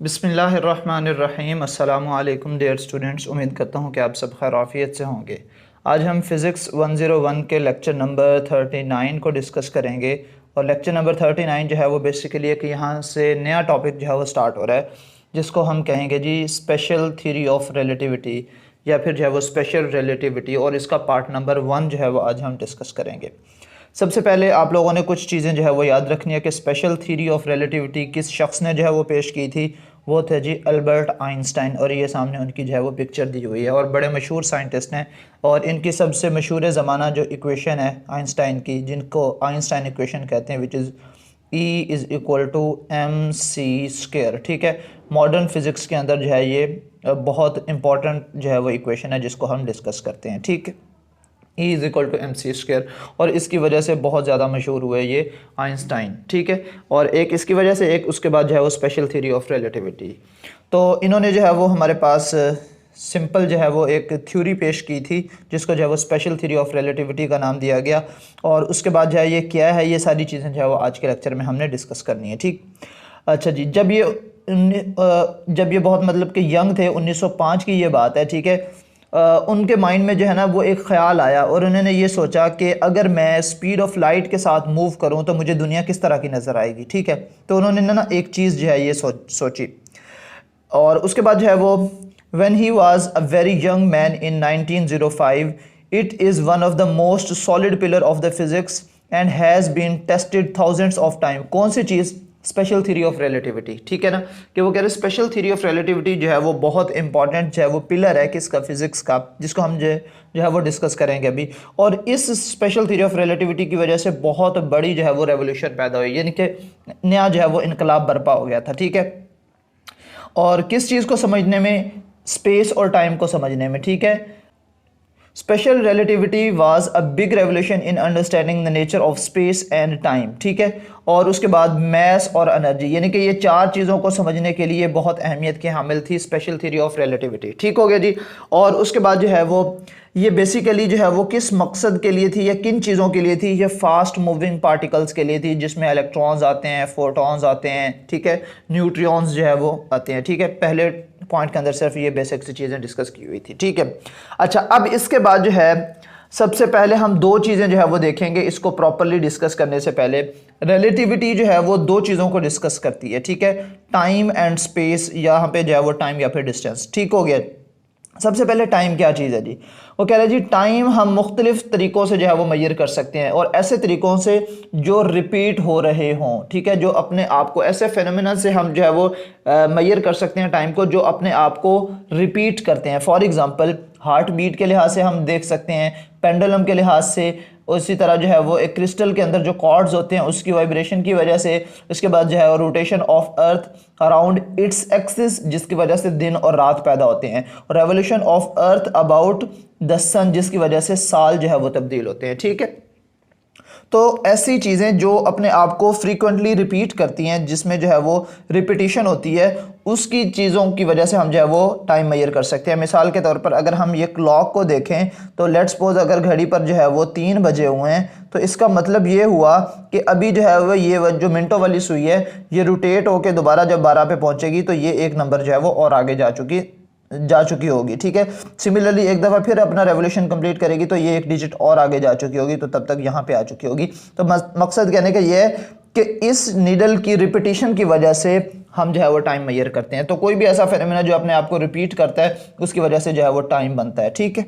बिस्मिल्लाहिर्रहमानिर्रहीम। अस्सलामु अलैकुम डियर स्टूडेंट्स, उम्मीद करता हूँ कि आप सब खैर आफियत से होंगे। आज हम फ़िज़िक्स 101 के लेक्चर नंबर 39 को डिस्कस करेंगे। और लेक्चर नंबर 39 जो है वो बेसिकली एक यहाँ से नया टॉपिक जो है वो स्टार्ट हो रहा है, जिसको हम कहेंगे जी स्पेशल थ्योरी ऑफ रिलेटिविटी, या फिर जो है वो स्पेशल रिलेटिविटी। और इसका पार्ट नंबर 1 जो है वो आज हम डिस्कस करेंगे। सबसे पहले आप लोगों ने कुछ चीज़ें जो है वो याद रखनी है कि स्पेशल थ्योरी ऑफ रिलेटिविटी किस शख्स ने जो है वो पेश की थी। वो थे जी अल्बर्ट आइंस्टाइन, और ये सामने उनकी जो है वो पिक्चर दी हुई है। और बड़े मशहूर साइंटिस्ट हैं, और इनकी सबसे मशहूर ज़माना जो इक्वेशन है आइंस्टाइन की, जिनको आइंस्टाइन इक्वेशन कहते हैं, विच इज़ E = mc²। ठीक है, मॉडर्न फिज़िक्स के अंदर जो है ये बहुत इंपॉर्टेंट जो है वो इक्वेशन है, जिसको हम डिस्कस करते हैं। ठीक है, E = mc², और इसकी वजह से बहुत ज़्यादा मशहूर हुए ये आइंस्टाइन। ठीक है, और एक इसकी वजह से, एक उसके बाद जो है वो स्पेशल थ्योरी ऑफ रिलेटिविटी। तो इन्होंने जो है वो हमारे पास सिंपल जो है वो एक थ्योरी पेश की थी, जिसको जो है वो स्पेशल थ्योरी ऑफ रिलेटिविटी का नाम दिया गया। और उसके बाद जो है ये क्या है, ये सारी चीज़ें जो है वो आज के लेक्चर में हमने डिस्कस करनी है। ठीक, अच्छा जी, जब ये बहुत मतलब कि यंग थे, 1905 की ये बात है। ठीक है, उनके माइंड में जो है ना वो एक ख्याल आया, और उन्होंने ये सोचा कि अगर मैं स्पीड ऑफ लाइट के साथ मूव करूं तो मुझे दुनिया किस तरह की नज़र आएगी। ठीक है, तो उन्होंने ना एक चीज़ जो है ये सोची। और उसके बाद जो है वो when he was a very young man in 1905, it is one of the most solid pillar of the physics and has been tested thousands of time. कौन सी चीज़? Special theory of relativity. ठीक है ना, कि वो कह रहे स्पेशल थ्योरी ऑफ रिलेटिविटी जो है वो बहुत इंपॉर्टेंट जो है वो पिलर है किसका? फिजिक्स का, जिसको हम जो है वो डिस्कस करेंगे अभी। और इस स्पेशल थ्योरी ऑफ रिलेटिविटी की वजह से बहुत बड़ी जो है वो रेवोल्यूशन पैदा हुई, यानी कि नया जो है वो इनकलाब बर्पा हो गया था। ठीक है, और किस चीज़ को समझने में? स्पेस और टाइम को समझने में। ठीक है, special relativity was a big revolution in understanding the nature of space and time. ठीक है, और उसके बाद मैस और एनर्जी, यानी कि ये चार चीज़ों को समझने के लिए बहुत अहमियत की हामिल थी स्पेशल थ्योरी ऑफ रिलेटिविटी। ठीक हो गया जी। और उसके बाद जो है वो ये बेसिकली जो है वो किस मकसद के लिए थी, या किन चीज़ों के लिए थी? ये फास्ट मूविंग पार्टिकल्स के लिए थी, जिसमें इलेक्ट्रॉन्स आते हैं, फोटॉन्स आते हैं, ठीक है, न्यूट्रियॉन्स जो है वो आते हैं। ठीक है, पहले पॉइंट के अंदर सिर्फ ये बेसिक सी चीज़ें डिस्कस की हुई थी। ठीक है, अच्छा, अब इसके बाद जो है सबसे पहले हम दो चीज़ें जो है वो देखेंगे इसको प्रॉपरली डिस्कस करने से पहले। रिलेटिविटी जो है वो दो चीज़ों को डिस्कस करती है। ठीक है, टाइम एंड स्पेस, यहाँ पे जो है वो टाइम या फिर डिस्टेंस। ठीक हो गया। सबसे पहले टाइम क्या चीज़ है जी? वो कह रहे हैं जी टाइम हम मुख्तलिफ तरीक़ों से जो है वो मैयर कर सकते हैं, और ऐसे तरीक़ों से जो रिपीट हो रहे हों। ठीक है, जो अपने आप को, ऐसे फेनोमेना से हम जो है वो मैयर कर सकते हैं टाइम को, जो अपने आप को रिपीट करते हैं। फॉर एग्ज़ाम्पल, हार्ट बीट के लिहाज से हम देख सकते हैं, पेंडुलम के लिहाज से, उसी तरह जो है वो एक क्रिस्टल के अंदर जो कॉर्ड्स होते हैं उसकी वाइब्रेशन की वजह से। उसके बाद जो है वो rotation of earth around its axis, जिसकी वजह से दिन और रात पैदा होते हैं। और revolution of earth about the sun, जिसकी वजह से साल जो है वो तब्दील होते हैं। ठीक है, तो ऐसी चीज़ें जो अपने आप को फ्रीक्वेंटली रिपीट करती हैं, जिसमें जो है वो रिपीटिशन होती है, उसकी चीज़ों की वजह से हम जो है वो टाइम मैयर कर सकते हैं। मिसाल के तौर पर अगर हम ये क्लॉक को देखें तो लेट्स सपोज अगर घड़ी पर जो है वो 3 बजे हुए हैं, तो इसका मतलब ये हुआ कि अभी जो है वो ये जो मिनटों वाली सुई है, ये रोटेट होकर दोबारा जब 12 पे पहुंचेगी तो ये एक नंबर जो है वो और आगे जा चुकी होगी। ठीक है, सिमिलरली एक दफ़ा फिर अपना रेवोल्यूशन कंप्लीट करेगी तो ये एक डिजिट और आगे जा चुकी होगी, तो तब तक यहाँ पे आ चुकी होगी। तो मकसद कहने का ये है कि इस नीडल की रिपीटिशन की वजह से हम जो है वो टाइम मैयर करते हैं। तो कोई भी ऐसा फेनोमेना जो अपने आप को रिपीट करता है, उसकी वजह से जो है वो टाइम बनता है। ठीक है,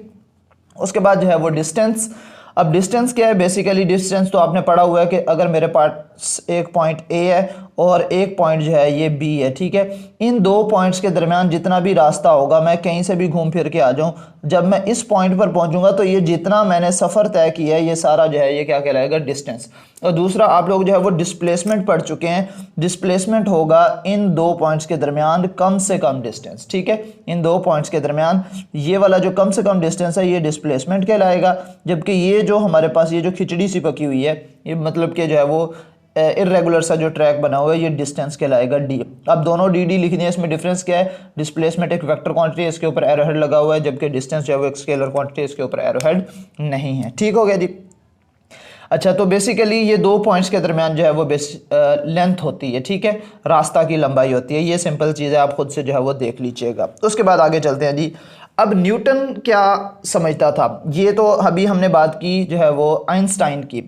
उसके बाद जो है वो डिस्टेंस। अब डिस्टेंस क्या है? बेसिकली डिस्टेंस तो आपने पढ़ा हुआ है कि अगर मेरे पास एक पॉइंट ए है और एक पॉइंट जो है ये बी है। ठीक है, इन दो पॉइंट्स के दरमियान जितना भी रास्ता होगा, मैं कहीं से भी घूम फिर के आ जाऊं, जब मैं इस पॉइंट पर पहुंचूंगा तो ये जितना मैंने सफ़र तय किया है, ये सारा जो है ये क्या कहलाएगा? डिस्टेंस। और दूसरा, आप लोग जो है वो डिस्प्लेसमेंट पढ़ चुके हैं। डिस्प्लेसमेंट होगा इन दो पॉइंट्स के दरमियान कम से कम डिस्टेंस। ठीक है, इन दो पॉइंट्स के दरमियान ये वाला जो कम से कम डिस्टेंस है, ये डिस्प्लेसमेंट कहलाएगा। जबकि ये जो हमारे पास ये जो खिचड़ी सी पकी हुई है, ये मतलब कि जो है वो इरेगुलर सा जो ट्रैक बना हुआ है, ये डिस्टेंस कहलाएगा डी। अब दोनों डी डी लिखने हैं, इसमें डिफरेंस क्या है? डिस्प्लेसमेंट एक वेक्टर क्वांटिटी है, इसके ऊपर एरोहेड लगा हुआ है, जबकि डिस्टेंस जो है वो एक स्केलर क्वांटिटी है, इसके ऊपर एरोहेड नहीं है। ठीक हो गया जी। अच्छा, तो बेसिकली ये दो पॉइंट्स के दरमियान जो है वो लेंथ होती है, ठीक है, रास्ता की लंबाई होती है। ये सिंपल चीज़ है, आप खुद से जो है वो देख लीजिएगा। उसके बाद आगे चलते हैं जी। अब न्यूटन क्या समझता था, ये तो अभी हमने बात की जो है वो आइंस्टाइन की,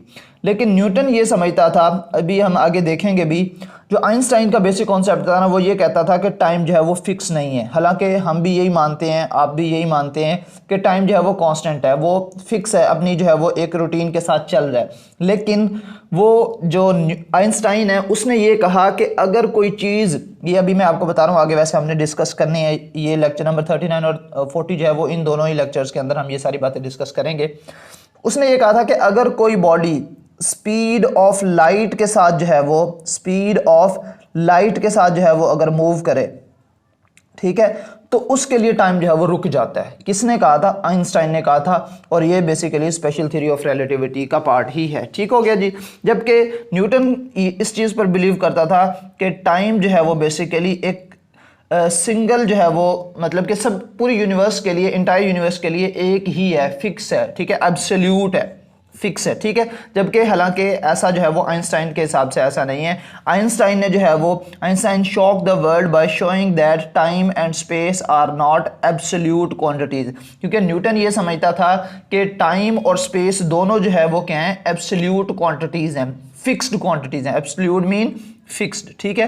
लेकिन न्यूटन ये समझता था, अभी हम आगे देखेंगे भी, जो आइंस्टाइन का बेसिक कॉन्सेप्ट था ना, वो ये कहता था कि टाइम जो है वो फिक्स नहीं है। हालांकि हम भी यही मानते हैं, आप भी यही मानते हैं कि टाइम जो है वो कांस्टेंट है, वो फिक्स है, अपनी जो है वो एक रूटीन के साथ चल रहा है। लेकिन वो जो आइंस्टाइन है उसने ये कहा कि अगर कोई चीज़, ये अभी मैं आपको बता रहा हूँ, आगे वैसे हमने डिस्कस करनी है, ये लेक्चर नंबर 39 और 40 जो है वो इन दोनों ही लेक्चर्स के अंदर हम ये सारी बातें डिस्कस करेंगे। उसने ये कहा था कि अगर कोई बॉडी स्पीड ऑफ लाइट के साथ जो है वो स्पीड ऑफ लाइट के साथ जो है वो अगर मूव करे, ठीक है, तो उसके लिए टाइम जो है वो रुक जाता है। किसने कहा था? आइंस्टाइन ने कहा था। और ये basically special theory of relativity का पार्ट ही है, ठीक हो गया जी। जबकि न्यूटन इस चीज़ पर बिलीव करता था कि टाइम जो है वो बेसिकली एक सिंगल जो है वो, मतलब कि सब पूरी यूनिवर्स के लिए, इंटायर यूनिवर्स के लिए एक ही है, फिक्स है, ठीक है, एब्सोल्यूट है, फिक्स है, ठीक है। जबकि हालांकि ऐसा जो है वो आइंस्टाइन के हिसाब से ऐसा नहीं है। आइंस्टाइन ने जो है वो, Einstein shock the world by showing that time and space are not absolute quantities, क्योंकि न्यूटन ये समझता था कि टाइम और स्पेस दोनों जो है वो क्या है, एब्सोल्यूट क्वांटिटीज हैं, फिक्स्ड क्वांटिटीज हैं। एब्सोल्यूट मीन फिक्स्ड, ठीक है।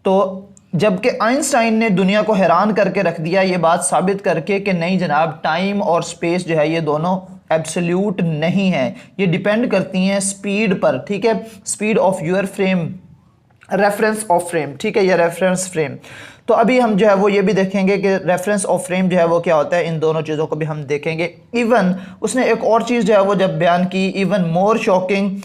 तो जबकि आइंस्टाइन ने दुनिया को हैरान करके रख दिया ये बात साबित करके कि नहीं जनाब, टाइम और स्पेस जो है ये दोनों एब्सोल्यूट नहीं है, ये डिपेंड करती हैं स्पीड पर, ठीक है, speed of your frame, reference of frame, ठीक है, ये रेफरेंस फ्रेम। तो अभी हम जो है वो ये भी देखेंगे कि रेफरेंस ऑफ फ्रेम जो है वो क्या होता है, इन दोनों चीज़ों को भी हम देखेंगे। इवन उसने एक और चीज़ जो है वो जब बयान की, even more shocking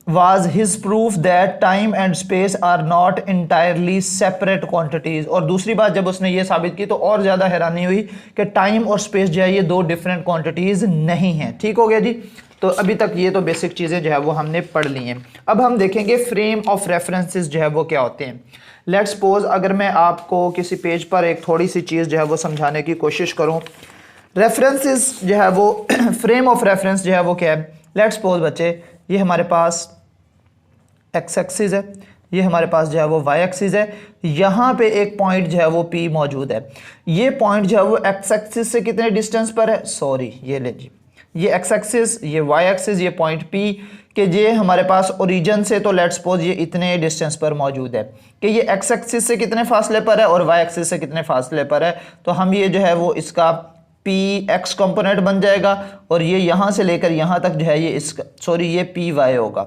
was his proof that time and space are not entirely separate quantities। और दूसरी बात जब उसने ये साबित की तो और ज़्यादा हैरानी हुई कि टाइम और स्पेस जो है ये दो डिफरेंट क्वांटिटीज़ नहीं हैं, ठीक हो गया जी। तो अभी तक ये तो बेसिक चीज़ें जो है वो हमने पढ़ ली हैं। अब हम देखेंगे फ्रेम ऑफ रेफरेंसेस जो है वो क्या होते हैं। लेट्स सपोज अगर मैं आपको किसी पेज पर एक थोड़ी सी चीज़ जो है वो समझाने की कोशिश करूँ। रेफरेंसेस जो है वो फ्रेम ऑफ रेफरेंस जो है वो क्या है। लेट्स सपोज बच्चे, ये हमारे पास एक्स एक्सिस है, ये हमारे पास जो है वो वाई एक्सिस है, यहाँ पे एक पॉइंट जो है वो पी मौजूद है। ये पॉइंट जो है वो एक्स एक्सिस से कितने डिस्टेंस पर है, सॉरी ये ले जी, ये एक्स एक्सिस, ये वाई एक्सिस, ये पॉइंट पी कि ये हमारे पास ओरिजिन से, तो लेट्स सपोज ये इतने डिस्टेंस पर मौजूद है कि ये एक्स एक्सिस से कितने फासले पर है और वाई एक्सिस से कितने फासले पर है। तो हम ये जो है वो इसका पी एक्स कंपोनेंट बन जाएगा और ये यहाँ से लेकर यहाँ तक जो है ये इसका, सॉरी ये पी वाई होगा,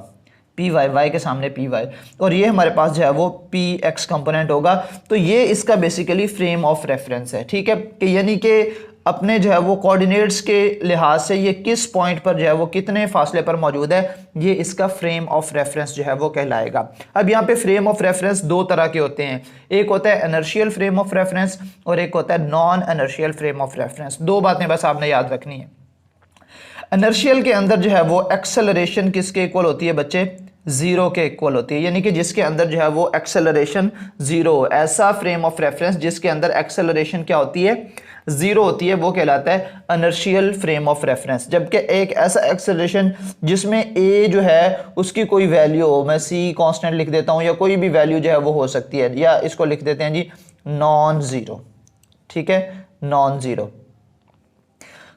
पी वाई, वाई के सामने पी वाई, और ये हमारे पास जो है वो पी एक्स कंपोनेंट होगा। तो ये इसका बेसिकली फ्रेम ऑफ रेफरेंस है, ठीक है, कि यानी कि अपने जो है वो कोऑर्डिनेट्स के लिहाज से ये किस पॉइंट पर जो है वो कितने फासले पर मौजूद है, ये इसका फ्रेम ऑफ रेफरेंस जो है वो कहलाएगा। अब यहाँ पे फ्रेम ऑफ रेफरेंस दो तरह के होते हैं, एक होता है इनर्शियल फ्रेम ऑफ रेफरेंस और एक होता है non inertial frame of reference. दो बातें बस आपने याद रखनी है। इनर्शियल के अंदर जो है वो एक्सेलरेशन किसके इक्वल होती है बच्चे, जीरो के इक्वल होती है, यानी कि जिसके अंदर जो है वो एक्सेलरेशन जीरो, ऐसा फ्रेम ऑफ रेफरेंस जिसके अंदर एक्सेलरेशन क्या होती है, जीरो होती है, वो कहलाता है इनर्शियल फ्रेम ऑफ रेफरेंस। जबकि एक ऐसा एक्सेलरेशन जिसमें ए जो है उसकी कोई वैल्यू हो, मैं सी कांस्टेंट लिख देता हूं या कोई भी वैल्यू जो है वो हो सकती है, या इसको लिख देते हैं जी नॉन जीरो, ठीक है, नॉन जीरो।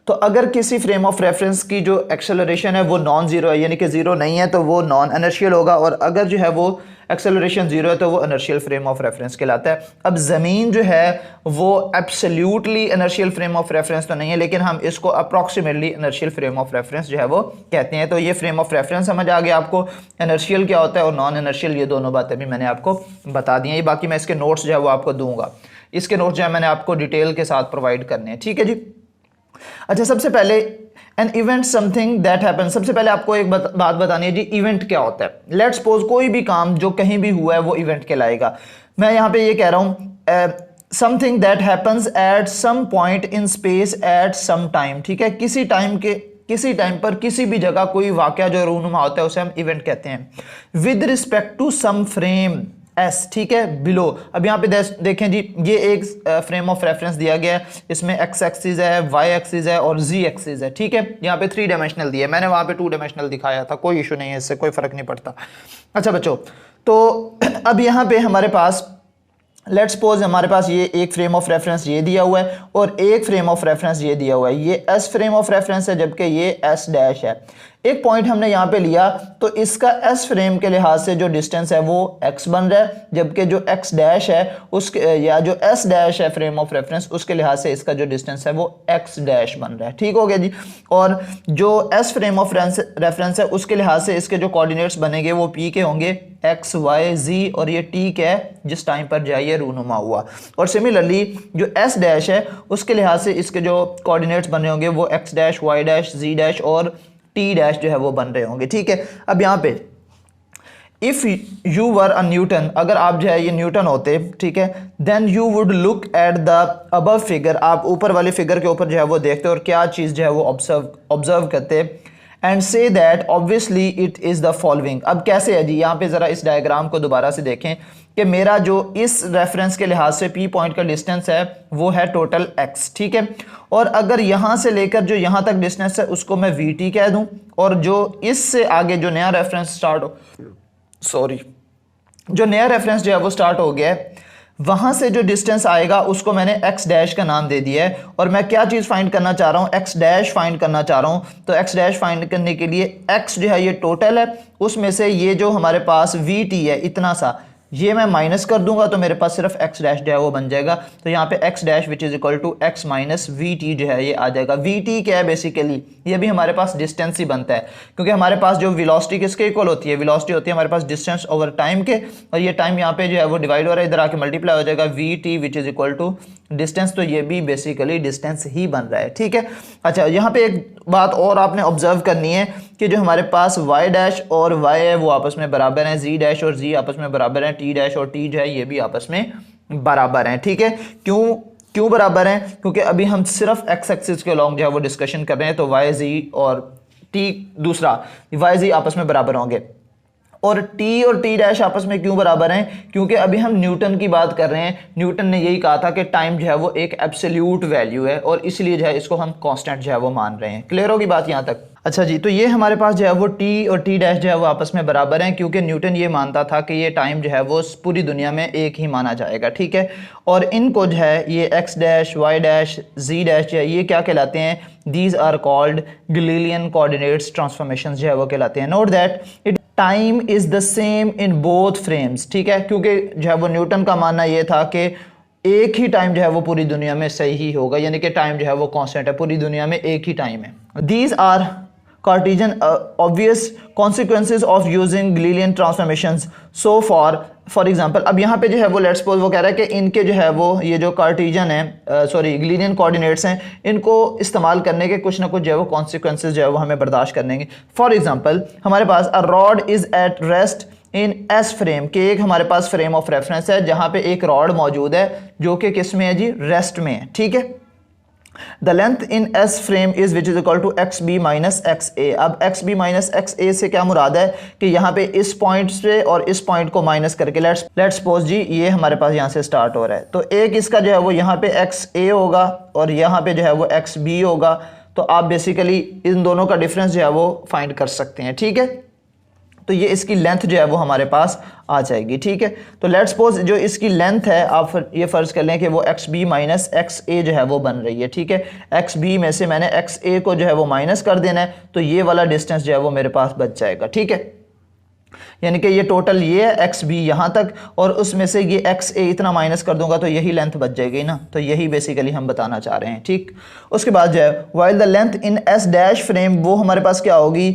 तो अगर किसी फ्रेम ऑफ रेफरेंस की जो एक्सेलरेशन है वो नॉन जीरो है, यानी कि जीरो नहीं है, तो वो नॉन इनर्शियल होगा, और अगर जो है वो एक्सेलरेशन जीरो है तो वो इनर्शियल फ्रेम ऑफ रेफरेंस कहलाता है। अब ज़मीन जो है वो absolutely inertial frame of reference तो नहीं है, लेकिन हम इसको approximately inertial frame of reference जो है वो कहते हैं। तो ये फ्रेम ऑफ रेफरेंस समझ आ गया आपको, इनर्शियल क्या होता है और नॉन इनर्शियल, ये दोनों बातें भी मैंने आपको बता दी हैं। बाकी मैं इसके नोट्स जो है वो आपको दूंगा, इसके नोट्स जो है मैंने आपको डिटेल के साथ प्रोवाइड करने हैं, ठीक है जी। अच्छा, सबसे पहले an event something that happen, सबसे पहले आपको एक बात बतानी है जी, इवेंट क्या होता है। लेट्स सपोज कोई भी काम जो कहीं भी हुआ है वो इवेंट कहलाएगा। मैं यहाँ पे ये कह रहा हूँ something that happens at some point in space at some time, ठीक है, किसी टाइम पर किसी भी जगह कोई वाकया जो रूनुमा होता है उसे हम इवेंट कहते हैं। With respect to some frame, S, ठीक है, बिलो। अब यहाँ पे देखें जी, ये एक फ्रेम ऑफ रेफरेंस दिया गया है, इसमें एक्स एक्सिस है, वाई एक्सिस है और जी एक्सिस है, ठीक है। यहाँ पे 3 डायमेंशनल दिया है, मैंने वहाँ पे 2 डायमेंशनल दिखाया था, कोई इशू नहीं है, इससे कोई फर्क नहीं पड़ता। अच्छा बच्चों, तो अब यहाँ पे हमारे पास लेट्स सपोज हमारे पास ये एक फ्रेम ऑफ रेफरेंस ये दिया हुआ है और एक फ्रेम ऑफ रेफरेंस ये दिया हुआ है, ये एस फ्रेम ऑफ रेफरेंस है जबकि ये एस डैश है। एक पॉइंट हमने यहाँ पे लिया तो इसका एस फ्रेम के लिहाज से जो डिस्टेंस है वो एक्स बन रहा है, जबकि जो एक्स डैश है उसके या जो एस डैश है फ्रेम ऑफ रेफरेंस उसके लिहाज से इसका जो डिस्टेंस है वो एक्स डैश बन रहा है, ठीक हो गया जी। और जो एस फ्रेम ऑफ रेफरेंस है उसके लिहाज से इसके जो कोऑर्डिनेट्स बनेंगे वो पी के होंगे, एक्स वाई जी, और ये टी क्या है, जिस टाइम पर जाइए रूनुमा हुआ। और सिमिलरली जो एस डैश है उसके लिहाज से इसके जो कोऑर्डिनेट्स बने होंगे वो एक्स डैश, वाई डैश, जी डैश और टी डैश जो है वो बन रहे होंगे, ठीक है। अब यहाँ पे if you were a Newton, अगर आप जो है ये न्यूटन होते, ठीक है, then you would look at the above figure, आप ऊपर वाले फिगर के ऊपर जो है वो देखते और क्या चीज़ जो है वो ऑब्जर्व करते and say that obviously it is the following. अब कैसे है जी, यहाँ पे ज़रा इस डायग्राम को दोबारा से देखें कि मेरा जो इस रेफरेंस के लिहाज से पी पॉइंट का डिस्टेंस है वो है टोटल एक्स, ठीक है। और अगर यहाँ से लेकर जो यहाँ तक डिस्टेंस है उसको मैं वी टी कह दूँ, और जो इससे आगे जो नया रेफरेंस जो नया रेफरेंस जो है वो स्टार्ट हो गया है, वहां से जो डिस्टेंस आएगा उसको मैंने एक्स डैश का नाम दे दिया है। और मैं क्या चीज़ फाइंड करना चाह रहा हूँ, एक्स डैश फाइंड करना चाह रहा हूँ। तो एक्स डैश फाइंड करने के लिए एक्स जो है ये टोटल है, उसमें से ये जो हमारे पास वी टी है इतना सा, ये मैं माइनस कर दूंगा तो मेरे पास सिर्फ एक्स डैश जो है वो बन जाएगा। तो यहाँ पे X dash which is equal to x minus we T जो है ये आ जाएगा। वी टी क्या है बेसिकली, ये भी हमारे पास डिस्टेंस ही बनता है, क्योंकि हमारे पास जो वेलोसिटी किसके इक्वल होती है, वेलोसिटी होती है हमारे पास डिस्टेंस ओवर टाइम के, और ये टाइम यहाँ पे जो है वो डिवाइड हो रहा है, इधर आके मल्टीप्लाई हो जाएगा v t which is equal to distance. तो ये भी बेसिकली डिस्टेंस ही बन रहा है, ठीक है। अच्छा, यहाँ पे एक बात और आपने ऑब्जर्व करनी है कि जो हमारे पास y डैश और y है वो आपस में बराबर हैं, z डैश और z आपस में बराबर हैं, t डैश और t जो है ये भी आपस में बराबर हैं, ठीक है। क्यों बराबर हैं, क्योंकि अभी हम सिर्फ x एक्सिस के लॉन्ग जो है वो डिस्कशन कर रहे हैं, तो y z और t दूसरा y z आपस में बराबर होंगे। और t और t डैश आपस में क्यों बराबर हैं, क्योंकि अभी हम न्यूटन की बात कर रहे हैं। न्यूटन ने यही कहा था कि टाइम जो है वो एक एब्सोल्यूट वैल्यू है और इसलिए जो है इसको हम कांस्टेंट जो है वो मान रहे हैं। क्लियर होगी बात यहाँ तक। अच्छा जी, तो ये हमारे पास जो है वो t और t डैश जो है वो आपस में बराबर हैं, क्योंकि न्यूटन ये मानता था कि ये टाइम जो है वो पूरी दुनिया में एक ही माना जाएगा, ठीक है। और इनको जो है ये x dash, y dash, z dash जो है ये क्या कहलाते हैं, these are called Galilean coordinates transformation जो है वो कहलाते हैं। Note that it time is the same in both frames, ठीक है, क्योंकि जो है वो न्यूटन का मानना ये था कि एक ही टाइम जो है वो पूरी दुनिया में सही ही होगा, यानी कि टाइम जो है वो कांस्टेंट है, पूरी दुनिया में एक ही टाइम है। These are Cartesian obvious consequences of using Galilean transformations so for example, अब यहाँ पे जो है वो लेट्स सपोज वो कह रहा है कि इनके जो है वो ये जो कार्टेशियन है Galilean कोऑर्डिनेट्स हैं, इनको इस्तेमाल करने के कुछ ना कुछ जो है वो कॉन्सिक्वेंसेज जो है वो हमें बर्दाश्त करने। फॉर एग्जाम्पल हमारे पास a rod is at rest in S frame, के एक हमारे पास फ्रेम ऑफ रेफरेंस है जहाँ पे एक रॉड मौजूद है जो कि किस में है जी, रेस्ट में है, ठीक है। The length in S frame is which is equal to xb minus xa। अब xb minus xa से क्या मुराद है कि यहाँ पे इस पॉइंट से और इस पॉइंट को माइनस करके लेट्स सपोज जी ये हमारे पास यहाँ से स्टार्ट हो रहा है, तो एक इसका जो है वो यहाँ पे xa होगा और यहाँ पे जो है वो xb होगा। तो आप बेसिकली इन दोनों का डिफरेंस जो है वो फाइंड कर सकते हैं, ठीक है। तो ये इसकी लेंथ जो है वो हमारे पास आ जाएगी, ठीक है। तो लेट्स सपोज जो इसकी लेंथ है आप ये फ़र्ज़ कर लें कि वो एक्स बी माइनस एक्स ए जो है वो बन रही है, ठीक है। एक्स बी में से मैंने एक्स ए को जो है वो माइनस कर देना है, तो ये वाला डिस्टेंस जो है वो मेरे पास बच जाएगा, ठीक है। यानी कि ये टोटल ये है एक्स बी यहाँ तक और उसमें से ये एक्स ए इतना माइनस कर दूंगा तो यही लेंथ बच जाएगी ना। तो यही बेसिकली हम बताना चाह रहे हैं, ठीक। उसके बाद जो है while the length in S dash frame, वो हमारे पास क्या होगी,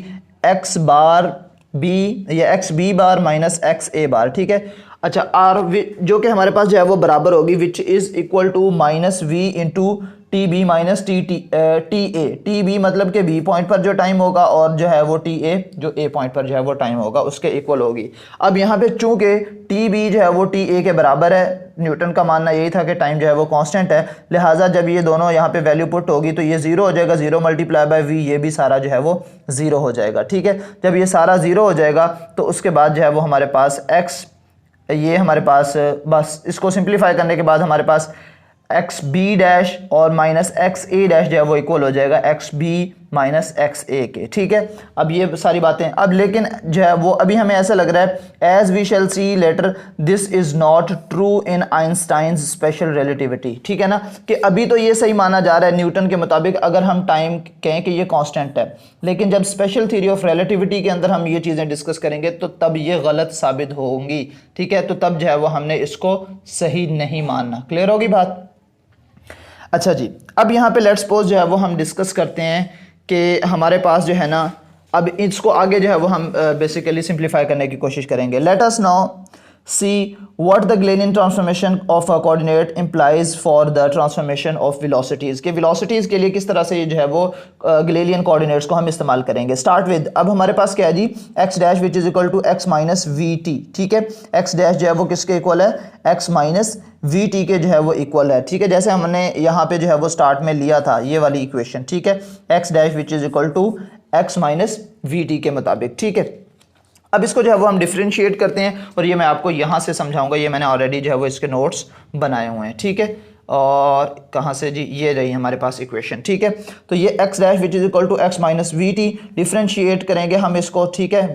एक्स बार बी या X B bar minus X A bar, ठीक है। अच्छा, आर जो कि हमारे पास जो है वो बराबर होगी which is equal to minus v into t b minus t a. T b मतलब कि बी पॉइंट पर जो टाइम होगा और जो है वो टी ए जो ए पॉइंट पर जो है वो टाइम होगा उसके इक्वल होगी। अब यहाँ पे चूंकि टी बी जो है वो टी ए के बराबर है, न्यूटन का मानना यही था कि टाइम जो है वो कांस्टेंट है, लिहाजा जब ये दोनों यहाँ पे वैल्यू पुट होगी तो ये जीरो हो जाएगा, जीरो मल्टीप्लाई बाय वी, ये भी सारा जो है वो जीरो हो जाएगा, ठीक है। जब ये सारा जीरो हो जाएगा तो उसके बाद जो है वो हमारे पास एक्स ये हमारे पास बस इसको सिंप्लीफाई करने के बाद हमारे पास एक्स बी डैश और माइनस एक्स ए डैश जो है वो इक्वल हो जाएगा एक्स बी माइनस एक्स ए के। ठीक है, अब ये सारी बातें अब लेकिन जो है वो अभी हमें ऐसा लग रहा है as we shall see later this is not true in Einstein's special relativity. ठीक है ना, कि अभी तो ये सही माना जा रहा है न्यूटन के मुताबिक अगर हम टाइम कहें कि ये कांस्टेंट है, लेकिन जब स्पेशल थ्योरी ऑफ रिलेटिविटी के अंदर हम ये चीज़ें डिस्कस करेंगे तो तब ये गलत साबित होंगी। ठीक है, तो तब जो है वो हमने इसको सही नहीं मानना। क्लियर होगी बात? अच्छा जी, अब यहाँ पे लेट्स सपोज जो है वो हम डिस्कस करते हैं कि हमारे पास जो है ना, अब इसको आगे जो है वो हम बेसिकली सिंप्लीफाई करने की कोशिश करेंगे। Let us now see what the Galilean transformation of a coordinate implies for the transformation of velocities के वेलोसिटीज़ के लिए किस तरह से जो है वो ग्लेलियन कोऑर्डिनेट्स को हम इस्तेमाल करेंगे। स्टार्ट विद, अब हमारे पास क्या है जी, x dash which is equal to x minus we t. ठीक है, एक्स डैश जो है वो किसके इक्वल है, एक्स माइनस वी टी के जो है वो इक्वल है। ठीक है, जैसे हमने यहाँ पे जो है वो स्टार्ट में लिया था ये वाली इक्वेशन। ठीक है, x dash which is equal to x minus we t के मुताबिक। ठीक है, अब इसको जो है वो हम डिफ्रेंशिएट करते हैं और ये मैं आपको यहाँ से समझाऊंगा, ये मैंने ऑलरेडी जो है वो इसके नोट्स बनाए हुए हैं। ठीक है, और कहाँ से जी, ये रही हमारे पास इक्वेशन। ठीक है, तो ये x dash which is equal to x minus we t, differentiate करेंगे हम इसको। ठीक है,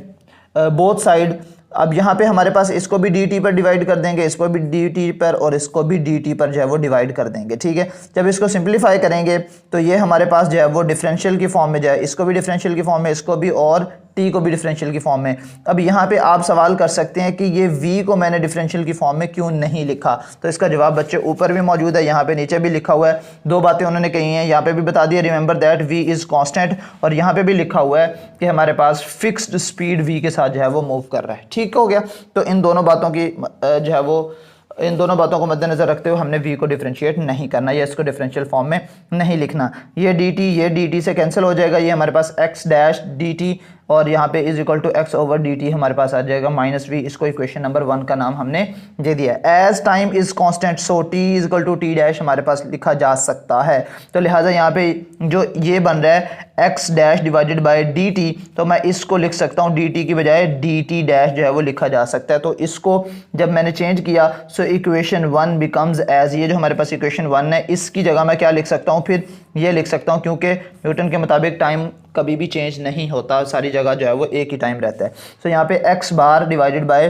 बोथ साइड। अब यहाँ पे हमारे पास इसको भी डी टी पर डिवाइड कर देंगे, इसको भी डी टी पर और इसको भी डी टी पर जो है वो डिवाइड कर देंगे। ठीक है, जब इसको सिंप्लीफाई करेंगे तो ये हमारे पास जो है वो डिफरेंशियल की फॉर्म में जाए, इसको भी डिफरेंशियल की फॉर्म में, इसको भी और टी को भी डिफरेंशियल की फॉर्म में। अब यहाँ पे आप सवाल कर सकते हैं कि ये v को मैंने डिफरेंशियल की फॉर्म में क्यों नहीं लिखा, तो इसका जवाब बच्चे ऊपर भी मौजूद है, यहाँ पे नीचे भी लिखा हुआ है। दो बातें उन्होंने कही हैं, यहाँ पे भी बता दिया, remember that v is constant, और यहाँ पे भी लिखा हुआ है कि हमारे पास फिक्स्ड स्पीड v के साथ जो है वो मूव कर रहा है। ठीक हो गया, तो इन दोनों बातों की जो है वो इन दोनों बातों को मद्देनजर रखते हुए हमने v को डिफरेंशिएट नहीं करना, या इसको डिफरेंशियल फॉर्म में नहीं लिखना। ये dt से कैंसिल हो जाएगा, ये हमारे पास x डैश dt और यहाँ पे is equal to x over d t हमारे पास आ जाएगा माइनस वी। इसको इक्वेशन नंबर 1 का नाम हमने दे दिया है। As time is constant so t is equal to t dash हमारे पास लिखा जा सकता है, तो लिहाजा यहाँ पे जो ये बन रहा है x dash divided by d T, तो मैं इसको लिख सकता हूँ डी टी की बजाय डी टी डैश जो है वो लिखा जा सकता है। तो इसको जब मैंने चेंज किया सो इक्वेशन 1 बिकम्स एज, ये जो हमारे पास इक्वेशन 1 है इसकी जगह मैं क्या लिख सकता हूँ, फिर ये लिख सकता हूँ, क्योंकि न्यूटन के मुताबिक टाइम कभी भी चेंज नहीं होता, सारी जगह जो है वो एक ही टाइम रहता है। सो यहाँ पे x bar divided by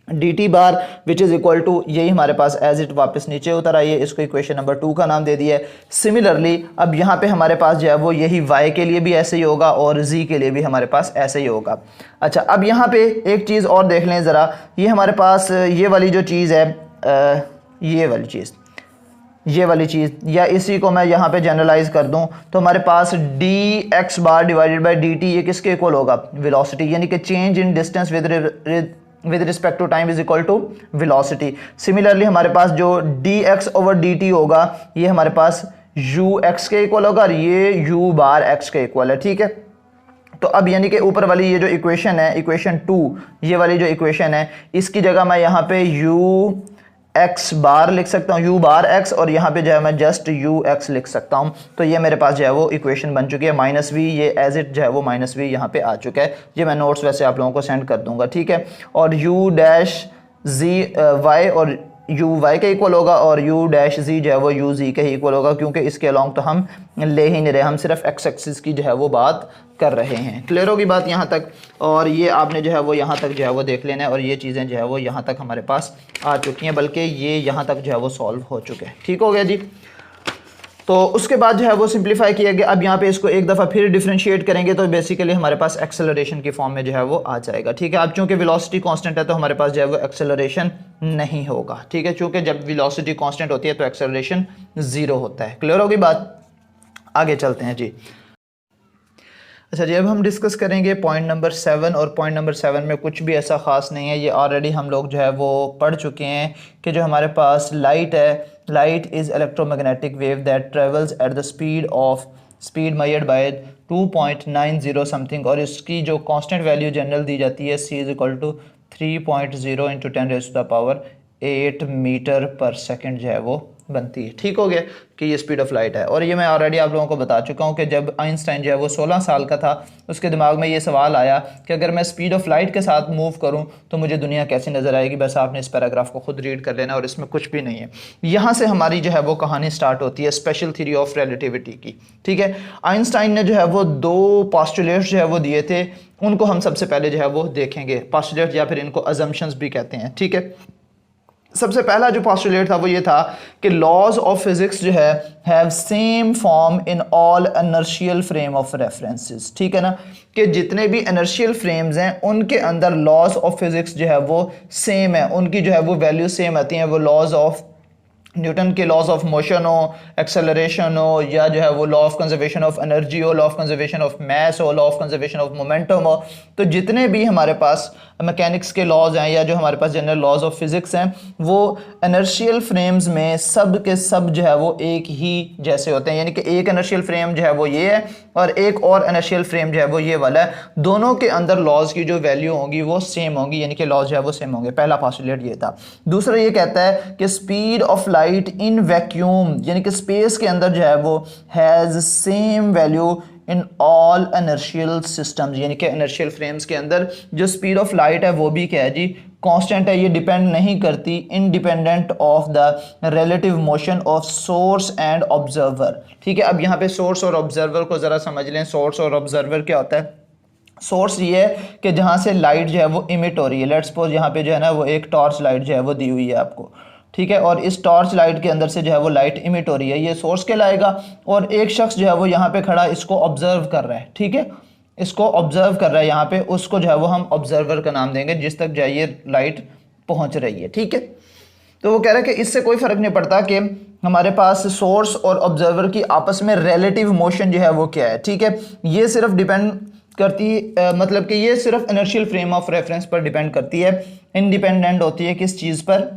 d t bar which is equal to, यही हमारे पास एज इट वापस नीचे उतर आई है, इसको इक्वेशन नंबर 2 का नाम दे दिया है। सिमिलरली अब यहाँ पे हमारे पास जो है वो यही y के लिए भी ऐसे ही होगा और z के लिए भी हमारे पास ऐसे ही होगा। अच्छा, अब यहाँ पे एक चीज़ और देख लें ज़रा, ये हमारे पास ये वाली जो चीज़ है, ये वाली चीज़, या इसी को मैं यहाँ पे जनरलाइज कर दूँ तो हमारे पास d x bar divided by d t, ये किसके इक्वल होगा, वेलोसिटी, यानी कि change in distance with respect to time is equal to velocity. Similarly हमारे पास जो d x over d t होगा ये हमारे पास यू एक्स के इक्वल होगा और ये यू बार एक्स के इक्वल है। ठीक है, तो अब यानी कि ऊपर वाली ये जो इक्वेशन है, इक्वेशन 2, ये वाली जो इक्वेशन है, इसकी जगह मैं यहाँ पे यू एक्स बार लिख सकता हूँ, यू बार एक्स, और यहाँ पे जो है मैं जस्ट यू एक्स लिख सकता हूँ। तो ये मेरे पास जो है वो इक्वेशन बन चुकी है। माइनस वी ये एज इट जो है वो माइनस वी यहाँ पे आ चुका है। ये मैं नोट्स वैसे आप लोगों को सेंड कर दूंगा। ठीक है, और यू डैश जी वाई और यू वाई के इक्वल होगा और यू डैश जी जो है वो यू जी के ही इक्वल होगा, क्योंकि इसके अलॉन्ग तो हम ले ही नहीं रहे, हम सिर्फ एक्स एक्सिस की जो है वो बात कर रहे हैं। क्लियर होगी बात यहाँ तक, और ये आपने जो है वो यहाँ तक जो है वो देख लेना है, और ये चीज़ें जो है वो यहाँ तक हमारे पास आ चुकी हैं, बल्कि ये यहाँ तक जो है वो सॉल्व हो चुके हैं। ठीक हो गया जी, तो उसके बाद जो है वो सिंप्लीफाई किया गया। अब यहाँ पे इसको एक दफ़ा फिर डिफरेंशिएट करेंगे तो बेसिकली हमारे पास एक्सेलरेशन की फॉर्म में जो है वो आ जाएगा। ठीक है, अब चूंकि वेलोसिटी कांस्टेंट है तो हमारे पास जो है वो एक्सेलरेशन नहीं होगा। ठीक है, चूंकि जब वेलोसिटी कांस्टेंट होती है तो एक्सेलरेशन 0 होता है। क्लियर होगी बात, आगे चलते हैं जी। अच्छा जी, अब हम डिस्कस करेंगे पॉइंट नंबर 7, और पॉइंट नंबर 7 में कुछ भी ऐसा ख़ास नहीं है, ये ऑलरेडी हम लोग जो है वो पढ़ चुके हैं कि जो हमारे पास लाइट है, light is electromagnetic wave that travels at the speed measured by 2.90 something, और इसकी जो कांस्टेंट वैल्यू जनरल दी जाती है c is equal to 3.0 × 10⁻⁸ metre पर सेकंड जो है वो बनती है। ठीक हो गया कि ये स्पीड ऑफ लाइट है। और ये मैं ऑलरेडी आप लोगों को बता चुका हूँ कि जब आइंस्टाइन जो है वो 16 साल का था, उसके दिमाग में ये सवाल आया कि अगर मैं स्पीड ऑफ लाइट के साथ मूव करूँ तो मुझे दुनिया कैसी नज़र आएगी। बस आपने इस पैराग्राफ को खुद रीड कर लेना और इसमें कुछ भी नहीं है। यहाँ से हमारी जो है वो कहानी स्टार्ट होती है स्पेशल थ्योरी ऑफ रिलेटिविटी की। ठीक है, आइंस्टाइन ने जो है वो 2 पोस्टुलेट्स जो है वो दिए थे, उनको हम सबसे पहले जो है वो देखेंगे। पोस्टुलेट या फिर इनको अजम्पशंस भी कहते हैं। ठीक है, सबसे पहला जो पोस्टुलेट था वो ये था कि लॉज ऑफ फिजिक्स जो है have same form in all inertial frame of references. ठीक है ना, कि जितने भी इनर्शियल फ्रेम्स हैं उनके अंदर लॉज ऑफ फिजिक्स जो है वो सेम है, उनकी जो है वो वैल्यू सेम आती हैं। वो लॉज ऑफ न्यूटन के लॉज ऑफ मोशन हो, एक्सेलरेशन हो, या जो है वो law of conservation of energy हो, law of conservation of mass हो, law of conservation of momentum हो, तो जितने भी हमारे पास मैकेनिक्स के लॉज हैं या जो हमारे पास जनरल लॉज ऑफ फिजिक्स हैं वो इनर्शियल फ्रेम्स में सब के सब जो है वो एक ही जैसे होते हैं। यानी कि एक इनर्शियल फ्रेम जो है वो ये है और एक और इनर्शियल फ्रेम जो है वो ये वाला है, दोनों के अंदर लॉज की जो वैल्यू होगी वो सेम होगी, यानी कि लॉज जो है वो सेम होंगे। पहला पोस्टुलेट ये था। दूसरा ये कहता है कि speed of light in vacuum, यानी कि स्पेस के अंदर जो है वो has same value in all inertial systems, यानी कि इनर्शियल फ्रेम्स के अंदर जो स्पीड ऑफ लाइट है वो भी क्या है जी, कांस्टेंट है। ये डिपेंड नहीं करती, independent of the relative motion of source and observer. ठीक है, अब यहाँ पे सोर्स और ऑब्जर्वर को ज़रा समझ लें। सोर्स और ऑब्जर्वर क्या होता है? सोर्स ये है कि जहाँ से लाइट जो है वो इमिट हो रही है। लेट्स सपोज यहाँ पे जो है ना वो एक टॉर्च लाइट जो है वो दी हुई है आपको। ठीक है, और इस टॉर्च लाइट के अंदर से जो है वो लाइट इमिट हो रही है, ये सोर्स कहलाएगा। और एक शख्स जो है वो यहाँ पे खड़ा इसको ऑब्जर्व कर रहा है। ठीक है, इसको ऑब्जर्व कर रहा है यहाँ पे, उसको जो है वो हम ऑब्जर्वर का नाम देंगे जिस तक जो है ये लाइट पहुँच रही है। ठीक है, तो वो कह रहा है कि इससे कोई फ़र्क नहीं पड़ता कि हमारे पास सोर्स और ऑब्जर्वर की आपस में रिलेटिव मोशन जो है वो क्या है। ठीक है, ये सिर्फ डिपेंड करती मतलब कि ये सिर्फ इनर्शियल फ्रेम ऑफ रेफरेंस पर डिपेंड करती है, इंडिपेंडेंट होती है किस चीज़ पर?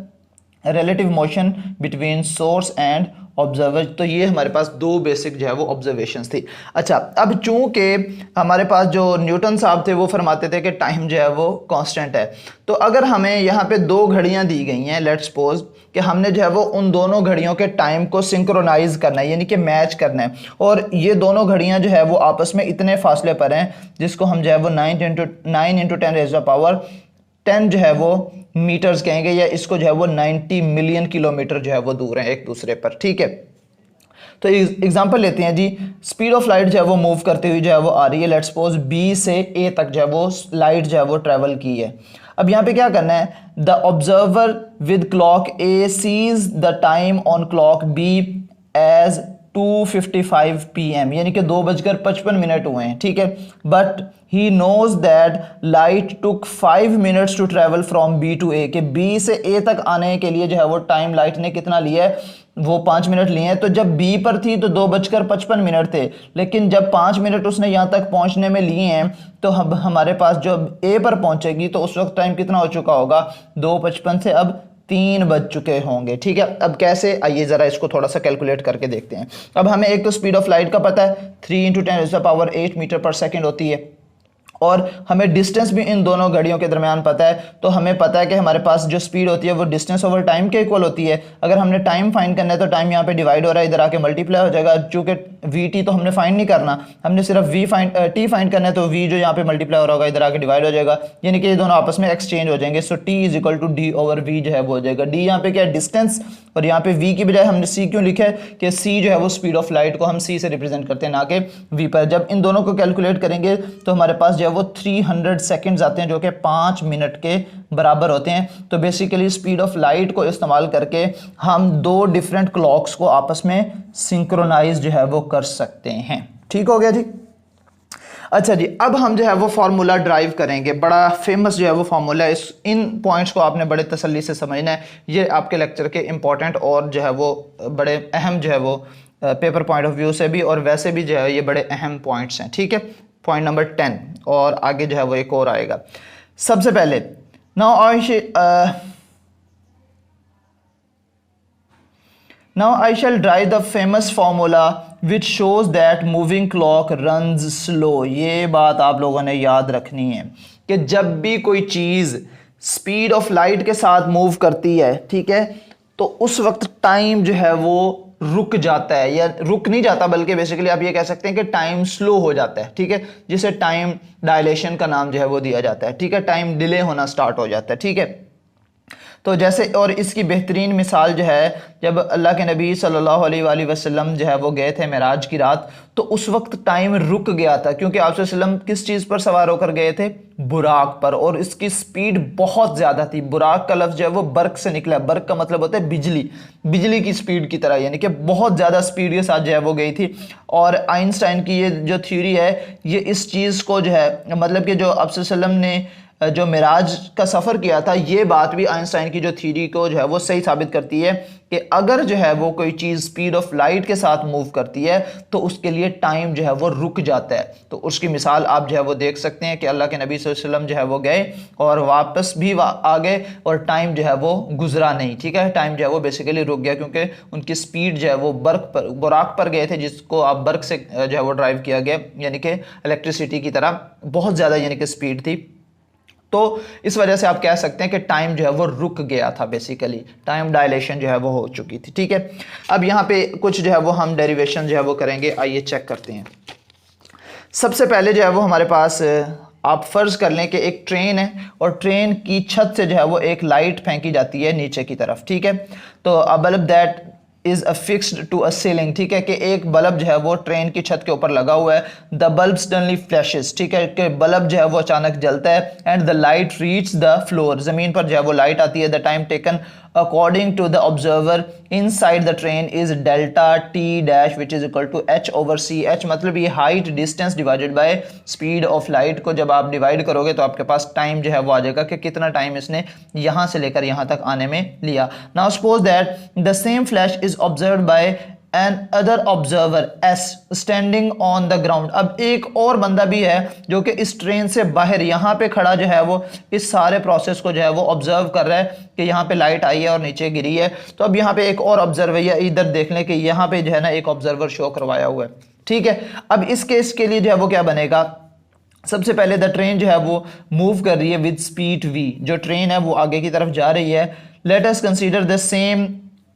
Relative motion between source and observer. तो ये हमारे पास 2 बेसिक जो है वो ऑब्जर्वेशंस थी। अच्छा, अब चूंकि हमारे पास जो न्यूटन साहब थे वो फरमाते थे कि टाइम जो है वो कांस्टेंट है, तो अगर हमें यहाँ पे 2 घड़ियाँ दी गई हैं, लेट्स सपोज कि हमने जो है वो उन दोनों घड़ियों के टाइम को सिंक्रोनाइज करना है, यानी कि मैच करना है, और ये दोनों घड़ियाँ जो है वो आपस में इतने फासले पर हैं जिसको हम जो है वो 9 इंटू 10 रेज़ टू पावर 10 जो है वो मीटर्स कहेंगे, या इसको जो है वो 90 मिलियन किलोमीटर जो है वो दूर है एक दूसरे पर। ठीक है, तो एग्जांपल लेते हैं जी। स्पीड ऑफ लाइट जो है वो मूव करते हुए जो है वो आ रही है। लेट्स सपोज बी से ए तक जो है वो लाइट जो है वो ट्रेवल की है। अब यहाँ पे क्या करना है? The observer with clock A sees the time on clock B as 2:55 PM, यानी कि 2:55 हुए हैं। ठीक है, but he knows that light took 5 minutes to travel from B to A, कि बी से ए तक आने के लिए जो है वो टाइम लाइट ने कितना लिया है? वो 5 मिनट लिए हैं। तो जब बी पर थी तो 2:55 थे, लेकिन जब 5 मिनट उसने यहाँ तक पहुँचने में लिए हैं तो हमारे पास जब ए पर पहुँचेगी तो उस वक्त टाइम कितना हो चुका होगा? 2:55 से अब 3 बज चुके होंगे। ठीक है, अब कैसे? आइए ज़रा इसको थोड़ा सा कैलकुलेट करके देखते हैं। अब हमें एक तो स्पीड ऑफ लाइट का पता है 3 इंटू 10⁸ मीटर पर सेकेंड होती है, और हमें डिस्टेंस भी इन दोनों घड़ियों के दरमियान पता है। तो हमें पता है कि हमारे पास जो स्पीड होती है वो डिस्टेंस ओवर टाइम के इक्वल होती है। अगर हमने टाइम फाइंड करना है तो टाइम यहाँ पे डिवाइड हो रहा है, इधर आके मल्टीप्लाई हो जाएगा। चूँकि वी टी तो हमने फाइंड नहीं करना, हमने सिर्फ टी फाइंड करना है, तो वी जो यहाँ पे मल्टीप्लाई हो रहा होगा इधर आके डिवाइड हो जाएगा, यानी कि ये दोनों आपस में एक्सचेंज हो जाएंगे। So t is equal to d over v जो है वो हो जाएगा। डी यहाँ पे क्या है? डिस्टेंस, और यहाँ पे वी की बजाय हमने सी क्यों लिखा है? कि सी जो है वो स्पीड ऑफ लाइट को हम सी से रिप्रेजेंट करते हैं, ना कि वी पर। जब इन दोनों को कैलकुलेट करेंगे तो हमारे पास जो है वो 300 सेकंड्स आते हैं, जो कि 5 मिनट के बराबर होते हैं। तो बेसिकली स्पीड ऑफ लाइट को इस्तेमाल करके हम 2 डिफरेंट क्लॉक्स को आपस में सिंक्रोनाइज जो है वो कर सकते हैं। ठीक हो गया जी। अच्छा जी, अब हम जो है वो फार्मूला ड्राइव करेंगे। बड़ा फेमस जो है वो फार्मूला है। इन पॉइंट्स को आपने बड़े तसल्ली से समझना है। ये आपके लेक्चर के इंपॉर्टेंट और जो है वो बड़े अहम जो है वो पेपर पॉइंट ऑफ व्यू से भी और वैसे भी जो है ये बड़े अहम पॉइंट्स हैं। ठीक है, पॉइंट नंबर 10 और आगे जो है वो एक और आएगा। सबसे पहले Now I shall drive the famous formula which shows that moving clock runs slow। ये बात आप लोगों ने याद रखनी है कि जब भी कोई चीज़ स्पीड ऑफ लाइट के साथ मूव करती है, ठीक है, तो उस वक्त टाइम जो है वो रुक जाता है, या रुक नहीं जाता बल्कि बेसिकली आप ये कह सकते हैं कि टाइम स्लो हो जाता है, ठीक है, जिसे टाइम डायलेशन का नाम जो है वो दिया जाता है, ठीक है, टाइम डिले होना स्टार्ट हो जाता है, ठीक है। तो जैसे, और इसकी बेहतरीन मिसाल जो है, जब अल्लाह के नबी सल्लल्लाहु अलैहि वसल्लम जो है वो गए थे मेराज की रात, तो उस वक्त टाइम रुक गया था, क्योंकि आप वसल्लम किस चीज़ पर सवार होकर गए थे? बुराक पर, और इसकी स्पीड बहुत ज़्यादा थी। बुराक का लफ्ज़ जो है वो बर्क से निकला है, बर्क का मतलब होता है बिजली, बिजली की स्पीड की तरह, यानी कि बहुत ज़्यादा स्पीड के साथ जो है वो गई थी। और आइंस्टाइन की ये जो थ्योरी है, ये इस चीज़ को जो है, मतलब कि जो आप वसल्लम ने जो मिराज का सफ़र किया था, ये बात भी आइंस्टाइन की जो थ्योरी को जो है वो सही साबित करती है कि अगर जो है वो कोई चीज़ स्पीड ऑफ लाइट के साथ मूव करती है तो उसके लिए टाइम जो है वो रुक जाता है। तो उसकी मिसाल आप जो है वो देख सकते हैं कि अल्लाह के नबी सल्लल्लाहु अलैहि वसल्लम जो है वो गए और वापस भी आ गए, और टाइम जो है वो गुजरा नहीं, ठीक है, टाइम जो है वो बेसिकली रुक गया, क्योंकि उनकी स्पीड जो है वो बुराक पर गए थे, जिसको आप बर्क से जो है वो ड्राइव किया गया, यानी कि इलेक्ट्रिसिटी की तरह बहुत ज़्यादा यानी कि स्पीड थी। तो इस वजह से आप कह सकते हैं कि टाइम जो है वो रुक गया था, बेसिकली टाइम डायलेशन जो है वो हो चुकी थी, ठीक है। अब यहाँ पे कुछ जो है वो हम डेरिवेशन जो है वो करेंगे, आइए चेक करते हैं। सबसे पहले जो है वो हमारे पास, आप फ़र्ज़ कर लें कि एक ट्रेन है और ट्रेन की छत से जो है वो एक लाइट फेंकी जाती है नीचे की तरफ, ठीक है। तो a bulb that is affixed to a ceiling, ठीक है, कि एक बल्ब जो है वो ट्रेन की छत के ऊपर लगा हुआ है। द बल्ब सडनली फ्लैशेस, ठीक है, कि बल्ब जो है वो अचानक जलता है। And the light reach the floor, ज़मीन पर जो है वो लाइट आती है। The time taken according to the observer inside the train is delta t dash which is equal to h over c. H मतलब ये height distance divided by speed of light को जब आप डिवाइड करोगे तो आपके पास टाइम जो है वो आ जाएगा कि कितना टाइम इसने यहाँ से लेकर यहाँ तक आने में लिया। Now suppose that the same flash is observed by another observer S standing on the ground. अब एक और बंदा भी है जो कि इस ट्रेन से बाहर यहाँ पे खड़ा जो है वो इस सारे प्रोसेस को जो है वो ऑब्जर्व कर रहा है कि यहाँ पे लाइट आई है और नीचे गिरी है। तो अब यहाँ पे एक और ऑब्जर्वर, या इधर देख लें कि यहाँ पे जो है ना एक ऑब्जर्वर शो करवाया हुआ है, ठीक है। अब इस केस के लिए जो है वो क्या बनेगा? सबसे पहले द ट्रेन जो है वो मूव कर रही है विद स्पीड v, जो ट्रेन है वो आगे की तरफ जा रही है। Let us consider the same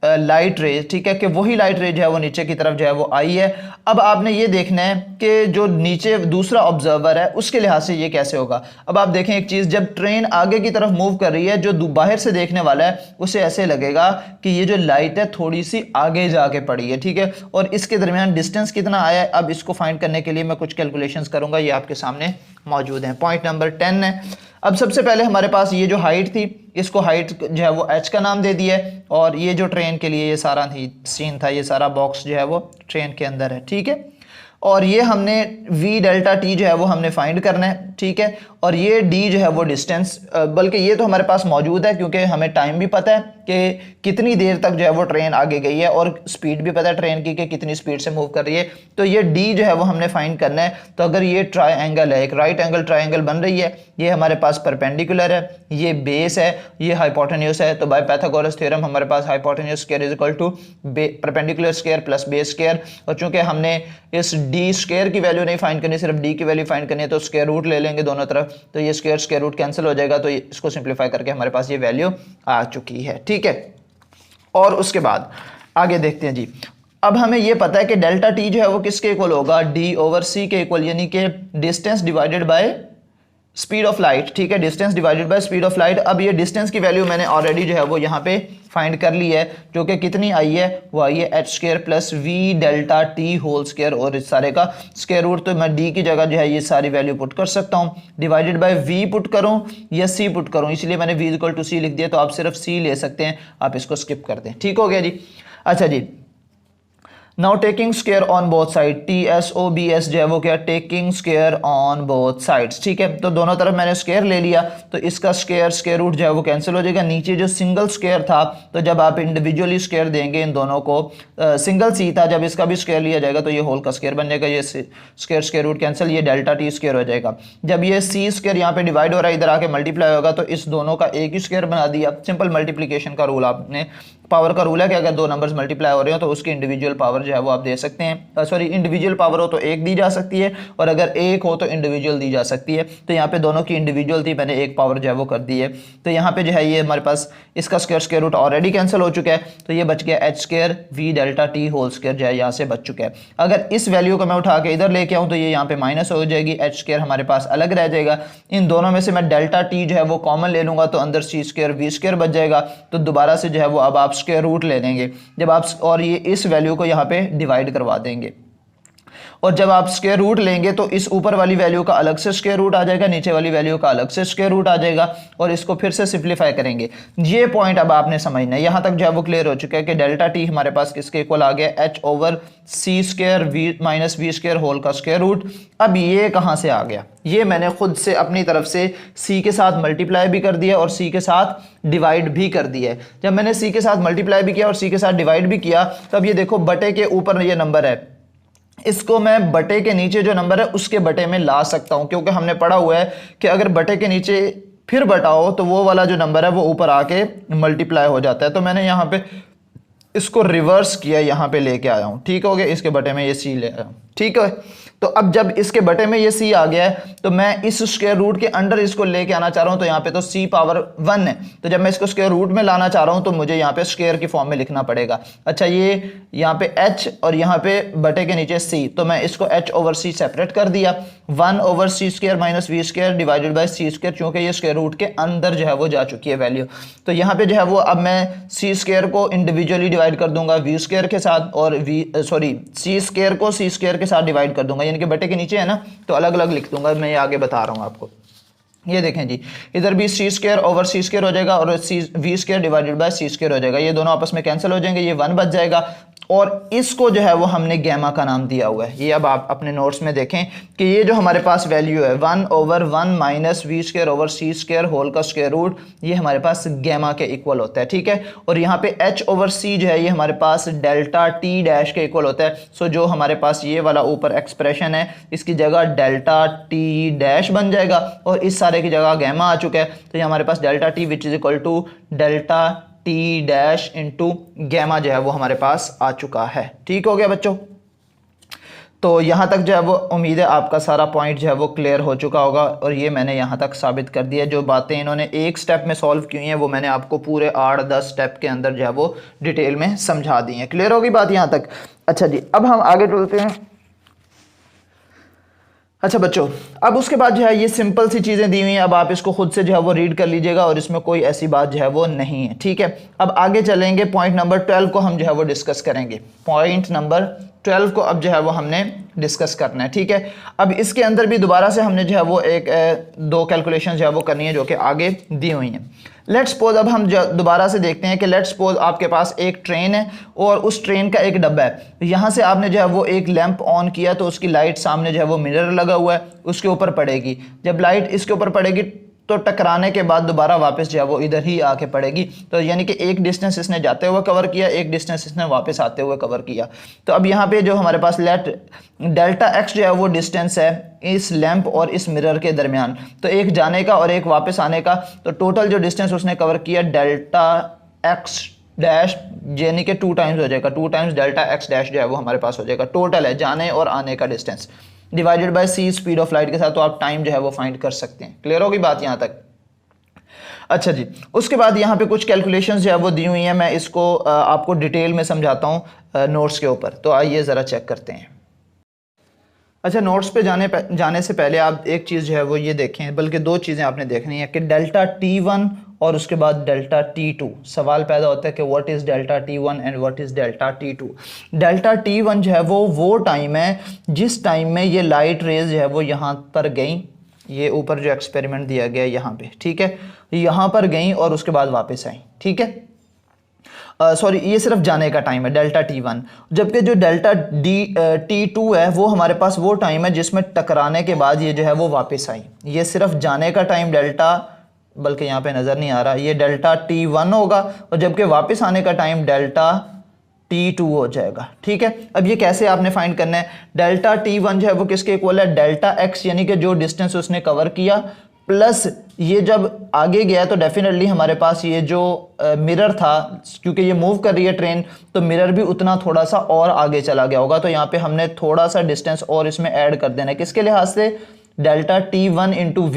light rays, ठीक है, कि वही लाइट रेज है वो नीचे की तरफ जो है वो आई है। अब आपने ये देखना है कि जो नीचे दूसरा ऑब्जर्वर है उसके लिहाज से ये कैसे होगा। अब आप देखें एक चीज़, जब ट्रेन आगे की तरफ मूव कर रही है, जो बाहर से देखने वाला है उसे ऐसे लगेगा कि ये जो लाइट है थोड़ी सी आगे जाके पड़ी है, ठीक है, और इसके दरमियान डिस्टेंस कितना आया है। अब इसको फाइंड करने के लिए मैं कुछ कैलकुलेशंस करूंगा, ये आपके सामने मौजूद हैं। पॉइंट नंबर 10 है। अब सबसे पहले हमारे पास ये जो हाइट थी, इसको हाइट जो है वो h का नाम दे दिया है, और ये जो ट्रेन के लिए ये सारा सीन था, ये सारा बॉक्स जो है वो ट्रेन के अंदर है, ठीक है। और ये हमने v डेल्टा t जो है वो हमने फाइंड करना है, ठीक है। और ये d जो है वो डिस्टेंस, बल्कि ये तो हमारे पास मौजूद है क्योंकि हमें टाइम भी पता है कि कितनी देर तक जो है वो ट्रेन आगे गई है, और स्पीड भी पता है ट्रेन की कि कितनी स्पीड से मूव कर रही है। तो ये d जो है वो हमने फाइंड करना है। तो अगर ये ट्राइंगल है, एक राइट एंगल ट्राइंगल बन रही है, ये हमारे पास परपेंडिकुलर है, ये बेस है, ये हाइपोटेन्यूज है। तो बाय पाइथागोरस थ्योरम हमारे पास hypotenuse square is equal to perpendicular square plus base square. और चूंकि हमने इस d स्क्वायर की वैल्यू नहीं फाइंड करनी, सिर्फ d की वैल्यू फाइंड करनी है, तो स्क्वायर रूट ले लेंगे दोनों तरफ, तो ये स्क्वायर रूट कैंसिल हो जाएगा। तो इसको सिंप्लीफाई करके हमारे पास ये वैल्यू आ चुकी है, ठीक है। और उसके बाद आगे देखते हैं जी। अब हमें ये पता है कि डेल्टा टी जो है वो किसके इक्वल होगा? d ओवर c के इक्वल, यानी कि distance divided by speed of light, ठीक है, distance divided by speed of light. अब ये डिस्टेंस की वैल्यू मैंने ऑलरेडी जो है वो यहाँ पे फाइंड कर ली है, जो कि कितनी आई है, वो आई है h square plus v delta t whole square, और इस सारे का स्क्वायर रूट। तो मैं d की जगह जो है ये सारी वैल्यू पुट कर सकता हूँ, डिवाइडेड बाय v पुट करूँ या c पुट करूँ, इसलिए मैंने v इक्वल टू c लिख दिया। तो आप सिर्फ c ले सकते हैं, आप इसको स्किप कर दें, ठीक हो गया जी। अच्छा जी, now taking square on both side, TSOBS जो है वो क्या, taking square on both sides, ठीक है। तो दोनों तरफ मैंने स्क्वायर ले लिया, तो इसका स्क्वायर रूट जो है वो कैंसिल हो जाएगा। नीचे जो सिंगल स्क्वायर था, तो जब आप इंडिविजुअली स्क्वायर देंगे इन दोनों को, सिंगल सी था, जब इसका भी स्क्वायर लिया जाएगा तो ये होल का स्क्वायर बन जाएगा, ये स्क्वायर रूट कैंसिल, ये डेल्टा टी स्क्वायर हो जाएगा। जब ये सी स्क्वायर यहाँ पे डिवाइड हो रहा है, इधर आके मल्टीप्लाई होगा, तो इस दोनों का एक ही स्क्वायर बना दिया। सिंपल मल्टीप्लीकेशन का रूल, आपने पावर का रूल है कि अगर दो नंबर्स मल्टीप्लाई हो रहे हो तो उसकी इंडिविजुअल पावर जो है वो आप दे सकते हैं, सॉरी इंडिविजुअल पावर हो तो एक दी जा सकती है, और अगर एक हो तो इंडिविजुअल दी जा सकती है। तो यहाँ पे दोनों की इंडिविजुअल थी, मैंने एक पावर जो है वो कर दी है। तो यहाँ पे जो है ये हमारे पास इसका स्क्वायर रूट ऑलरेडी कैंसिल हो चुका है, तो ये बच गया h square v delta t whole square जो है यहाँ से बच चुका है। अगर इस वैल्यू को मैं उठा के इधर लेके आऊँ तो ये यहाँ पे माइनस हो जाएगी, एच स्क्वायर हमारे पास अलग रह जाएगा। इन दोनों में से मैं डेल्टा टी जो है वो कॉमन ले लूंगा तो अंदर सी स्क्वायर वी स्क्वायर बच जाएगा। तो दोबारा से जो है वो अब आप स्क्वायर रूट ले लेंगे जब आप, और ये इस वैल्यू को यहाँ पे डिवाइड करवा देंगे, और जब आप स्क्वायर रूट लेंगे तो इस ऊपर वाली वैल्यू का अलग से स्क्वायर रूट आ जाएगा, नीचे वाली वैल्यू का अलग से स्क्वायर रूट आ जाएगा, और इसको फिर से सिंप्लीफाई करेंगे। ये पॉइंट अब आपने समझना है, यहां तक जो है वो क्लियर हो चुका है कि डेल्टा टी हमारे पास किसके इक्वल आ गया, h over c square v minus v square whole का स्क्वायर रूट। अब ये कहां से आ गया, ये मैंने खुद से अपनी तरफ से सी के साथ मल्टीप्लाई भी कर दिया और सी के साथ डिवाइड भी कर दिया है। जब मैंने सी के साथ मल्टीप्लाई भी किया और सी के साथ डिवाइड भी किया, तब ये देखो बटे के ऊपर ये नंबर है, इसको मैं बटे के नीचे जो नंबर है उसके बटे में ला सकता हूं, क्योंकि हमने पढ़ा हुआ है कि अगर बटे के नीचे फिर बटाओ तो वो वाला जो नंबर है वो ऊपर आके मल्टीप्लाई हो जाता है। तो मैंने यहाँ पे इसको रिवर्स किया, यहाँ पे लेके आया हूँ, ठीक हो गया, इसके बटे में ये सी ले आया हूँ, ठीक है। तो अब जब इसके बटे में ये सी आ गया है तो मैं इस स्क्वायर रूट के अंडर इसको लेके आना चाह रहा हूं, तो यहाँ पे तो सी पावर 1 है, तो जब मैं इसको स्क्वायर रूट में लाना चाह रहा हूं तो मुझे यहाँ पे स्क्वायर की फॉर्म में लिखना पड़ेगा। अच्छा, ये यहाँ पे h और यहाँ पे बटे के नीचे c, तो मैं इसको h ओवर c सेपरेट कर दिया, 1 over c square minus v square divided by c square, चूंकि ये स्क्वायर रूट के अंदर जो है वो जा चुकी है वैल्यू। तो यहाँ पे जो है वो अब मैं सी स्क्वायर को इंडिविजुअली डिवाइड कर दूंगा वी स्क्वायर के साथ, और सी स्क्वायर को सी स्क्वायर के साथ डिवाइड कर दूंगा, यानी कि बटे के नीचे है ना, तो अलग अलग लिख दूंगा। मैं ये आगे बता रहा हूं आपको, ये देखें जी, इधर भी c square over c square हो जाएगा और c v square divided by c square हो जाएगा, ये दोनों आपस में कैंसिल हो जाएंगे, ये 1 बच जाएगा। और इसको जो है वो हमने गैमा का नाम दिया हुआ है। ये अब आप अपने नोट्स में देखें कि ये जो हमारे पास वैल्यू है 1 over 1 minus v square over c square whole का स्क्वायर रूट, ये हमारे पास गैमा के इक्वल होता है, ठीक है। और यहाँ पे h ओवर c जो है ये हमारे पास डेल्टा टी डैश के इक्वल होता है। सो जो हमारे पास ये वाला ऊपर एक्सप्रेशन है इसकी जगह डेल्टा टी डैश बन जाएगा, और इस सारे की जगह गैमा आ चुका है, तो ये हमारे पास delta t which is equal to delta t dash into gamma जो है वो हमारे पास आ चुका है। ठीक हो गया बच्चों, तो यहाँ तक जो है वो उम्मीद है आपका सारा पॉइंट जो है वो क्लियर हो चुका होगा, और ये मैंने यहाँ तक साबित कर दिया। जो बातें इन्होंने एक स्टेप में सॉल्व की हैं वो मैंने आपको पूरे 8-10 स्टेप के अंदर जो है वो डिटेल में समझा दी हैं। क्लियर होगी बात यहाँ तक? अच्छा जी, अब हम आगे चलते हैं। अच्छा बच्चों, अब उसके बाद जो है ये सिंपल सी चीज़ें दी हुई हैं, अब आप इसको खुद से जो है वो रीड कर लीजिएगा और इसमें कोई ऐसी बात जो है वो नहीं है, ठीक है। अब आगे चलेंगे, पॉइंट नंबर 12 को हम जो है वो डिस्कस करेंगे। पॉइंट नंबर 12 को अब जो है वो हमने डिस्कस करना है, ठीक है। अब इसके अंदर भी दोबारा से हमने जो है वो दो कैलकुलेशन जो है वो करनी है जो कि आगे दी हुई हैं। लेट्स सपोज, अब हम दोबारा से देखते हैं कि लेट्स सपोज आपके पास एक ट्रेन है और उस ट्रेन का एक डब्बा है। यहाँ से आपने जो है वो एक लैंप ऑन किया तो उसकी लाइट सामने जो है वो मिरर लगा हुआ है, उसके ऊपर पड़ेगी। जब लाइट इसके ऊपर पड़ेगी तो टकराने के बाद दोबारा वापस जो है वो इधर ही आके पड़ेगी। तो यानी कि एक डिस्टेंस इसने जाते हुए कवर किया, एक डिस्टेंस इसने वापस आते हुए कवर किया। तो अब यहाँ पे जो हमारे पास डेल्टा एक्स जो है वो डिस्टेंस है इस लैंप और इस मिरर के दरमियान, तो एक जाने का और एक वापस आने का, तो टोटल जो डिस्टेंस उसने कवर किया डेल्टा एक्स डैश यानी कि 2 टाइम्स हो जाएगा, 2 टाइम्स डेल्टा एक्स डैश जो है वो हमारे पास हो जाएगा। टोटल है जाने और आने का distance divided by c speed of light के साथ, तो आप टाइम जो है वो फाइंड कर सकते हैं। क्लियर होगी बात यहाँ तक? अच्छा जी, उसके बाद यहाँ पे कुछ कैलकुलेशंस जो है वो दी हुई हैं, मैं इसको आपको डिटेल में समझाता हूँ नोट्स के ऊपर, तो आइए ज़रा चेक करते हैं। अच्छा, नोट्स पे जाने से पहले आप एक चीज़ जो है वो ये देखें, बल्कि 2 चीज़ें आपने देखनी है कि डेल्टा T1 और उसके बाद डेल्टा T2। सवाल पैदा होता है कि what is delta T1 and what is delta T2। Delta T1 जो है वो टाइम है जिस टाइम में ये लाइट रेज जो है वो यहाँ पर गई, ये ऊपर जो एक्सपेरिमेंट दिया गया यहाँ पे, ठीक है, यहाँ पर गई और उसके बाद वापस आई, ठीक है। सॉरी, ये सिर्फ जाने का टाइम है डेल्टा T1, जबकि जो डेल्टा T2 है वो हमारे पास वो टाइम है जिसमें टकराने के बाद ये जो है वो वापस आई। ये सिर्फ जाने का टाइम डेल्टा, बल्कि यहाँ पे नज़र नहीं आ रहा, ये डेल्टा T1 होगा, और जबकि वापस आने का टाइम डेल्टा T2 हो जाएगा, ठीक है। अब ये कैसे आपने फाइंड करना है? डेल्टा T1 जो है वो किसके इक्वल है? डेल्टा एक्स, यानी कि जो डिस्टेंस उसने कवर किया प्लस ये जब आगे गया तो डेफिनेटली हमारे पास ये जो मिरर था, क्योंकि ये मूव कर रही है ट्रेन, तो मिरर भी उतना थोड़ा सा और आगे चला गया होगा। तो यहाँ पे हमने थोड़ा सा डिस्टेंस और इसमें ऐड कर देना है, किसके लिहाज से, डेल्टा T1 इंटू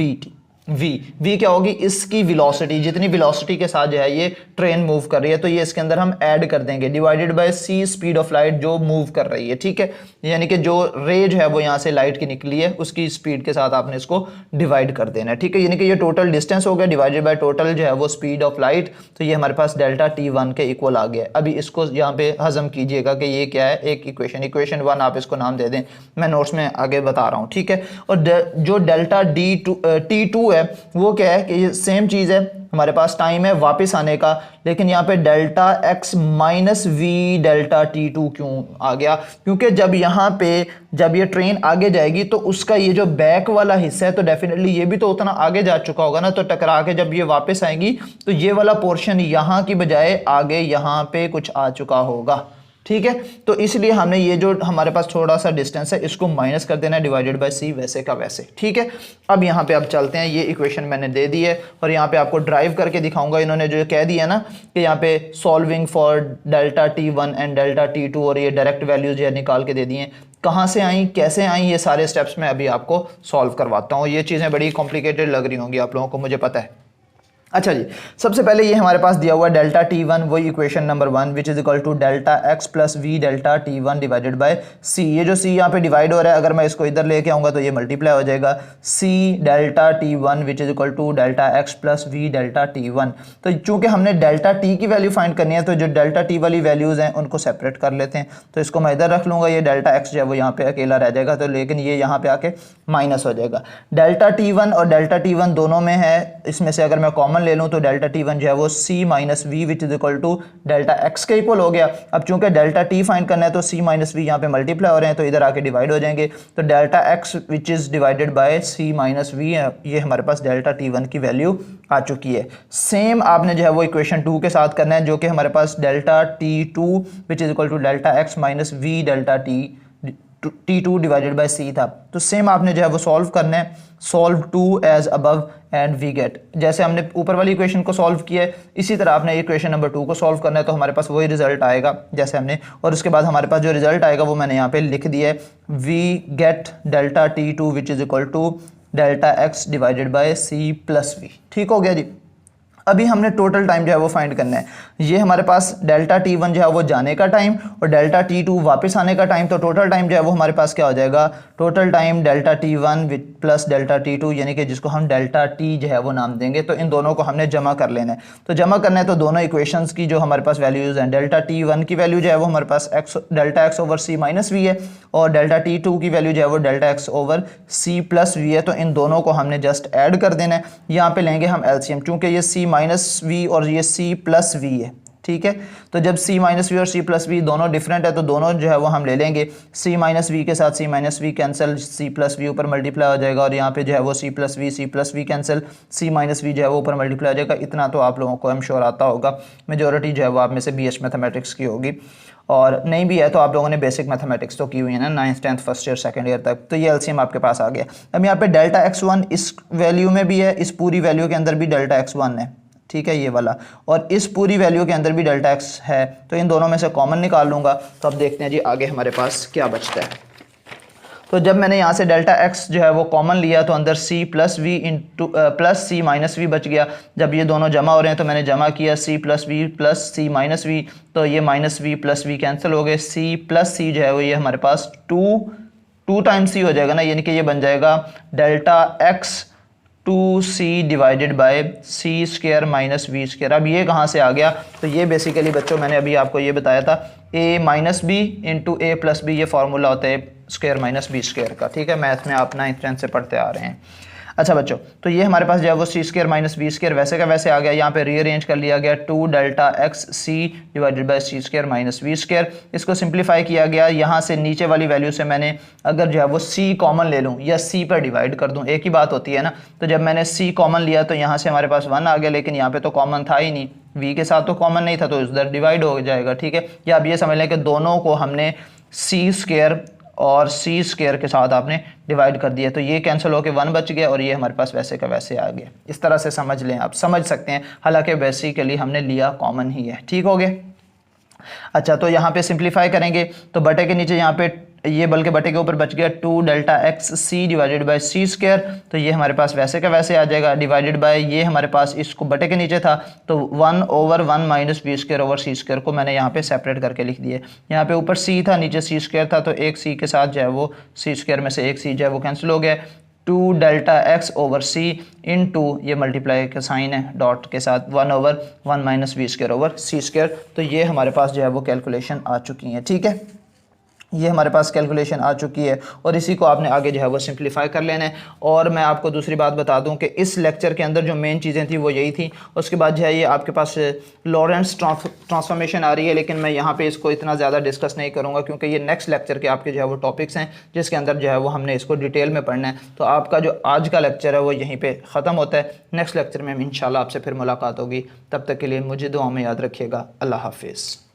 वी क्या होगी, इसकी वेलोसिटी, जितनी वेलोसिटी के साथ जो है ये ट्रेन मूव कर रही है, तो ये इसके अंदर हम ऐड कर देंगे, divided by c speed of light जो मूव कर रही है, ठीक है। यानी कि जो रे जो है वो यहाँ से लाइट की निकली है उसकी स्पीड के साथ आपने इसको डिवाइड कर देना है, ठीक है। यानी कि ये टोटल डिस्टेंस हो गया डिवाइडेड बाय टोटल जो है वो स्पीड ऑफ लाइट, तो ये हमारे पास डेल्टा T1 के इक्वल आ गया। अभी इसको यहाँ पे हजम कीजिएगा कि ये क्या है, एक इक्वेशन 1 आप इसको नाम दे दें, मैं नोट्स में आगे बता रहा हूँ, ठीक है। और जो डेल्टा T2 है वो क्या है कि ये सेम चीज़ है, हमारे पास टाइम है वापस आने का, लेकिन यहाँ पे delta x minus v delta T2 क्यों आ गया, क्योंकि जब यहाँ पे जब ये ट्रेन आगे जाएगी तो उसका ये जो बैक वाला हिस्सा है तो डेफिनेटली ये भी तो उतना आगे जा चुका होगा ना, तो टकरा के जब ये वापस आएंगी तो ये वाला पोर्शन यहाँ की बजाय आगे यहाँ पे कुछ आ चुका होगा, ठीक है। तो इसलिए हमने ये जो हमारे पास थोड़ा सा डिस्टेंस है इसको माइनस कर देना है डिवाइडेड बाय सी, वैसे का वैसे, ठीक है। अब यहाँ पे आप चलते हैं, ये इक्वेशन मैंने दे दी है और यहाँ पे आपको ड्राइव करके दिखाऊंगा। इन्होंने जो कह दिया ना कि यहाँ पे solving for delta T1 and delta T2, और ये डायरेक्ट वैल्यूज ये निकाल के दे दिए हैं, कहाँ से आई कैसे आई, ये सारे स्टेप्स मैं अभी आपको सॉल्व करवाता हूँ। ये चीज़ें बड़ी कॉम्प्लिकेटेड लग रही होंगी आप लोगों को, मुझे पता है। अच्छा जी, सबसे पहले ये हमारे पास दिया हुआ डेल्टा T1, वही equation number 1 which is equal to delta x plus v delta T1 divided by c। ये जो c यहाँ पे डिवाइड हो रहा है, अगर मैं इसको इधर लेके आऊँगा तो ये मल्टीप्लाई हो जाएगा, c delta T1 which is equal to delta x plus v delta T1। तो चूंकि हमने डेल्टा t की वैल्यू फाइंड करनी है तो जो डेल्टा t वाली वैल्यूज़ हैं उनको सेपरेट कर लेते हैं। तो इसको मैं इधर रख लूँगा, ये डेल्टा x जो है वो यहाँ पे अकेला रह जाएगा, तो लेकिन ये यहाँ पे आके माइनस हो जाएगा। डेल्टा T1 और डेल्टा T1 दोनों में है, इसमें से अगर मैं कॉमन ले लूँ तो डेल्टा T1 जो है वो c minus v which is equal to delta x के इक्वल हो गया। अब चूंकि डेल्टा t फाइंड करना है तो c माइनस वी यहाँ पे मल्टीप्लाई हो रहे हैं तो इधर आके डिवाइड हो जाएंगे, तो delta x which is divided by c minus v, ये हमारे पास डेल्टा T1 की वैल्यू आ चुकी है। सेम आपने जो है वो इक्वेशन 2 के साथ करना है, जो कि हमारे पास delta T2 which is equal to delta x minus v delta T2 divided by c था। तो सेम आपने जो है वो सॉल्व करना है, solve 2 as above and we get, जैसे हमने ऊपर वाली इक्वेशन को सॉल्व किया है इसी तरह आपने इक्वेशन नंबर 2 को सॉल्व करना है, तो हमारे पास वही रिजल्ट आएगा जैसे हमने, और उसके बाद हमारे पास जो रिजल्ट आएगा वो मैंने यहाँ पे लिख दिया है, we get delta T2 which is equal to delta x divided by c plus v. ठीक हो गया जी। अभी हमने टोटल टाइम जो है वो फाइंड करना है, ये हमारे पास डेल्टा T1 जो है वो जाने का टाइम और डेल्टा T2 वापस आने का टाइम, तो टोटल टाइम जो है वो हमारे पास क्या हो जाएगा, total time delta T1 plus delta T2, यानी कि जिसको हम डेल्टा T जो है वो नाम देंगे। तो इन दोनों को हमने जमा कर लेना है, तो जमा करना है तो दोनों इक्वेशंस की जो हमारे पास वैल्यूज़ हैं, डेल्टा T1 की वैल्यू जो है वो हमारे पास delta x over c minus v है और डेल्टा T2 की वैल्यू जो है वो delta x over c plus v है। तो इन दोनों को हमने जस्ट ऐड कर देना है, यहाँ पे लेंगे हम एलसीएम, चूँकि ये c माइनस वी और ये c प्लस वी है, ठीक है। तो जब c माइनस वी और c प्लस वी दोनों डिफरेंट है तो दोनों जो है वो हम ले लेंगे, c माइनस वी के साथ c minus v cancel, c plus v ऊपर मल्टीप्लाई हो जाएगा और यहाँ पे जो है वो c plus v cancel, c minus v जो है वो ऊपर मल्टीप्लाई हो जाएगा। इतना तो आप लोगों को हम श्योर आता होगा, मेजोरिटी जो है वो आप में से BH मैथमेटिक्स की होगी, और नहीं भी है तो आप लोगों ने बेसिक मैथमेटिक्स तो की हुई है ना 9th 10th first year second year तक। तो ये एलसीएम आपके पास आ गया। अब यहाँ पे डेल्टा x1 इस वैल्यू में भी है, इस पूरी वैल्यू के अंदर भी डेल्टा x1 है, ठीक है ये वाला, और इस पूरी वैल्यू के अंदर भी डेल्टा x है, तो इन दोनों में से कॉमन निकाल लूँगा। तो अब देखते हैं जी आगे हमारे पास क्या बचता है। तो जब मैंने यहाँ से डेल्टा x जो है वो कॉमन लिया तो अंदर c plus v into plus c minus v बच गया। जब ये दोनों जमा हो रहे हैं तो मैंने जमा किया c plus v plus c minus v, तो ये minus v plus v cancel हो गए, c प्लस c जो है वो ये हमारे पास टू टाइम्स c हो जाएगा ना, यानी कि ये बन जाएगा delta x 2c divided by c square minus v square. अब ये कहाँ से आ गया, तो ये बेसिकली बच्चों मैंने अभी आपको ये बताया था, a minus b into a plus b, ये फार्मूला होता है स्क्वायर माइनस बी स्क्वायर का, ठीक है। मैथ में आप 9th 10th से पढ़ते आ रहे हैं। अच्छा बच्चों, तो ये हमारे पास जो है वो सी स्क्वायर माइनस बी स्क्वायर वैसे का वैसे आ गया, यहाँ पे रीअरेंज कर लिया गया 2 delta x c divided by c square minus v square. इसको सिंप्लीफाई किया गया, यहाँ से नीचे वाली वैल्यू से मैंने अगर जो है वो सी कॉमन ले लूँ या सी पर डिवाइड कर दूँ, एक ही बात होती है ना। तो जब मैंने सी कॉमन लिया तो यहाँ से हमारे पास 1 आ गया, लेकिन यहाँ पे तो कॉमन था ही नहीं, वी के साथ तो कॉमन नहीं था, तो उधर डिवाइड हो जाएगा, ठीक है। या अब ये समझ लें कि दोनों को हमने सी स्क्वायर और सी स्क्वायर के साथ आपने डिवाइड कर दिया, तो ये कैंसिल होकर 1 बच गया और ये हमारे पास वैसे का वैसे आ गया। इस तरह से समझ लें, आप समझ सकते हैं, हालांकि बेसिकली हमने लिया कॉमन ही है। ठीक हो गया। अच्छा, तो यहाँ पे सिंप्लीफाई करेंगे तो बटे के नीचे यहाँ पे ये बल्कि बटे के ऊपर बच गया 2 delta x c divided by c square, तो ये हमारे पास वैसे का वैसे आ जाएगा, डिवाइडेड बाय ये हमारे पास इसको बटे के नीचे था तो 1/1 minus b square over c square को मैंने यहाँ पे सेपरेट करके लिख दिए। यहाँ पे ऊपर सी था नीचे सी स्क्वायर था, तो एक सी के साथ जो है वो सी स्क्वायर में से एक सी जो है वो कैंसिल हो गया। 2 delta x over c into ये मल्टीप्लाई का साइन है डॉट के साथ 1/1 minus b square over c square, तो ये हमारे पास जो है वो कैलकुलेशन आ चुकी है। ठीक है, ये हमारे पास कैलकुलेशन आ चुकी है और इसी को आपने आगे जो है वो सिंप्लीफाई कर लेना है। और मैं आपको दूसरी बात बता दूं कि इस लेक्चर के अंदर जो मेन चीज़ें थी वो यही थी। उसके बाद जो है ये आपके पास लॉरेंस ट्रांसफॉर्मेशन आ रही है, लेकिन मैं यहाँ पे इसको इतना ज़्यादा डिस्कस नहीं करूँगा क्योंकि ये नेक्स्ट लेक्चर के आपके जो है वो टॉपिक्स हैं जिसके अंदर जो है वो हमने इसको डिटेल में पढ़ना है। तो आपका जो आज का लेक्चर है वो यहीं पर ख़त्म होता है। नेक्स्ट लेक्चर में इंशाल्लाह आपसे फिर मुलाकात होगी। तब तक के लिए मुझे दुआ में याद रखिएगा। अल्लाह हाफिज़।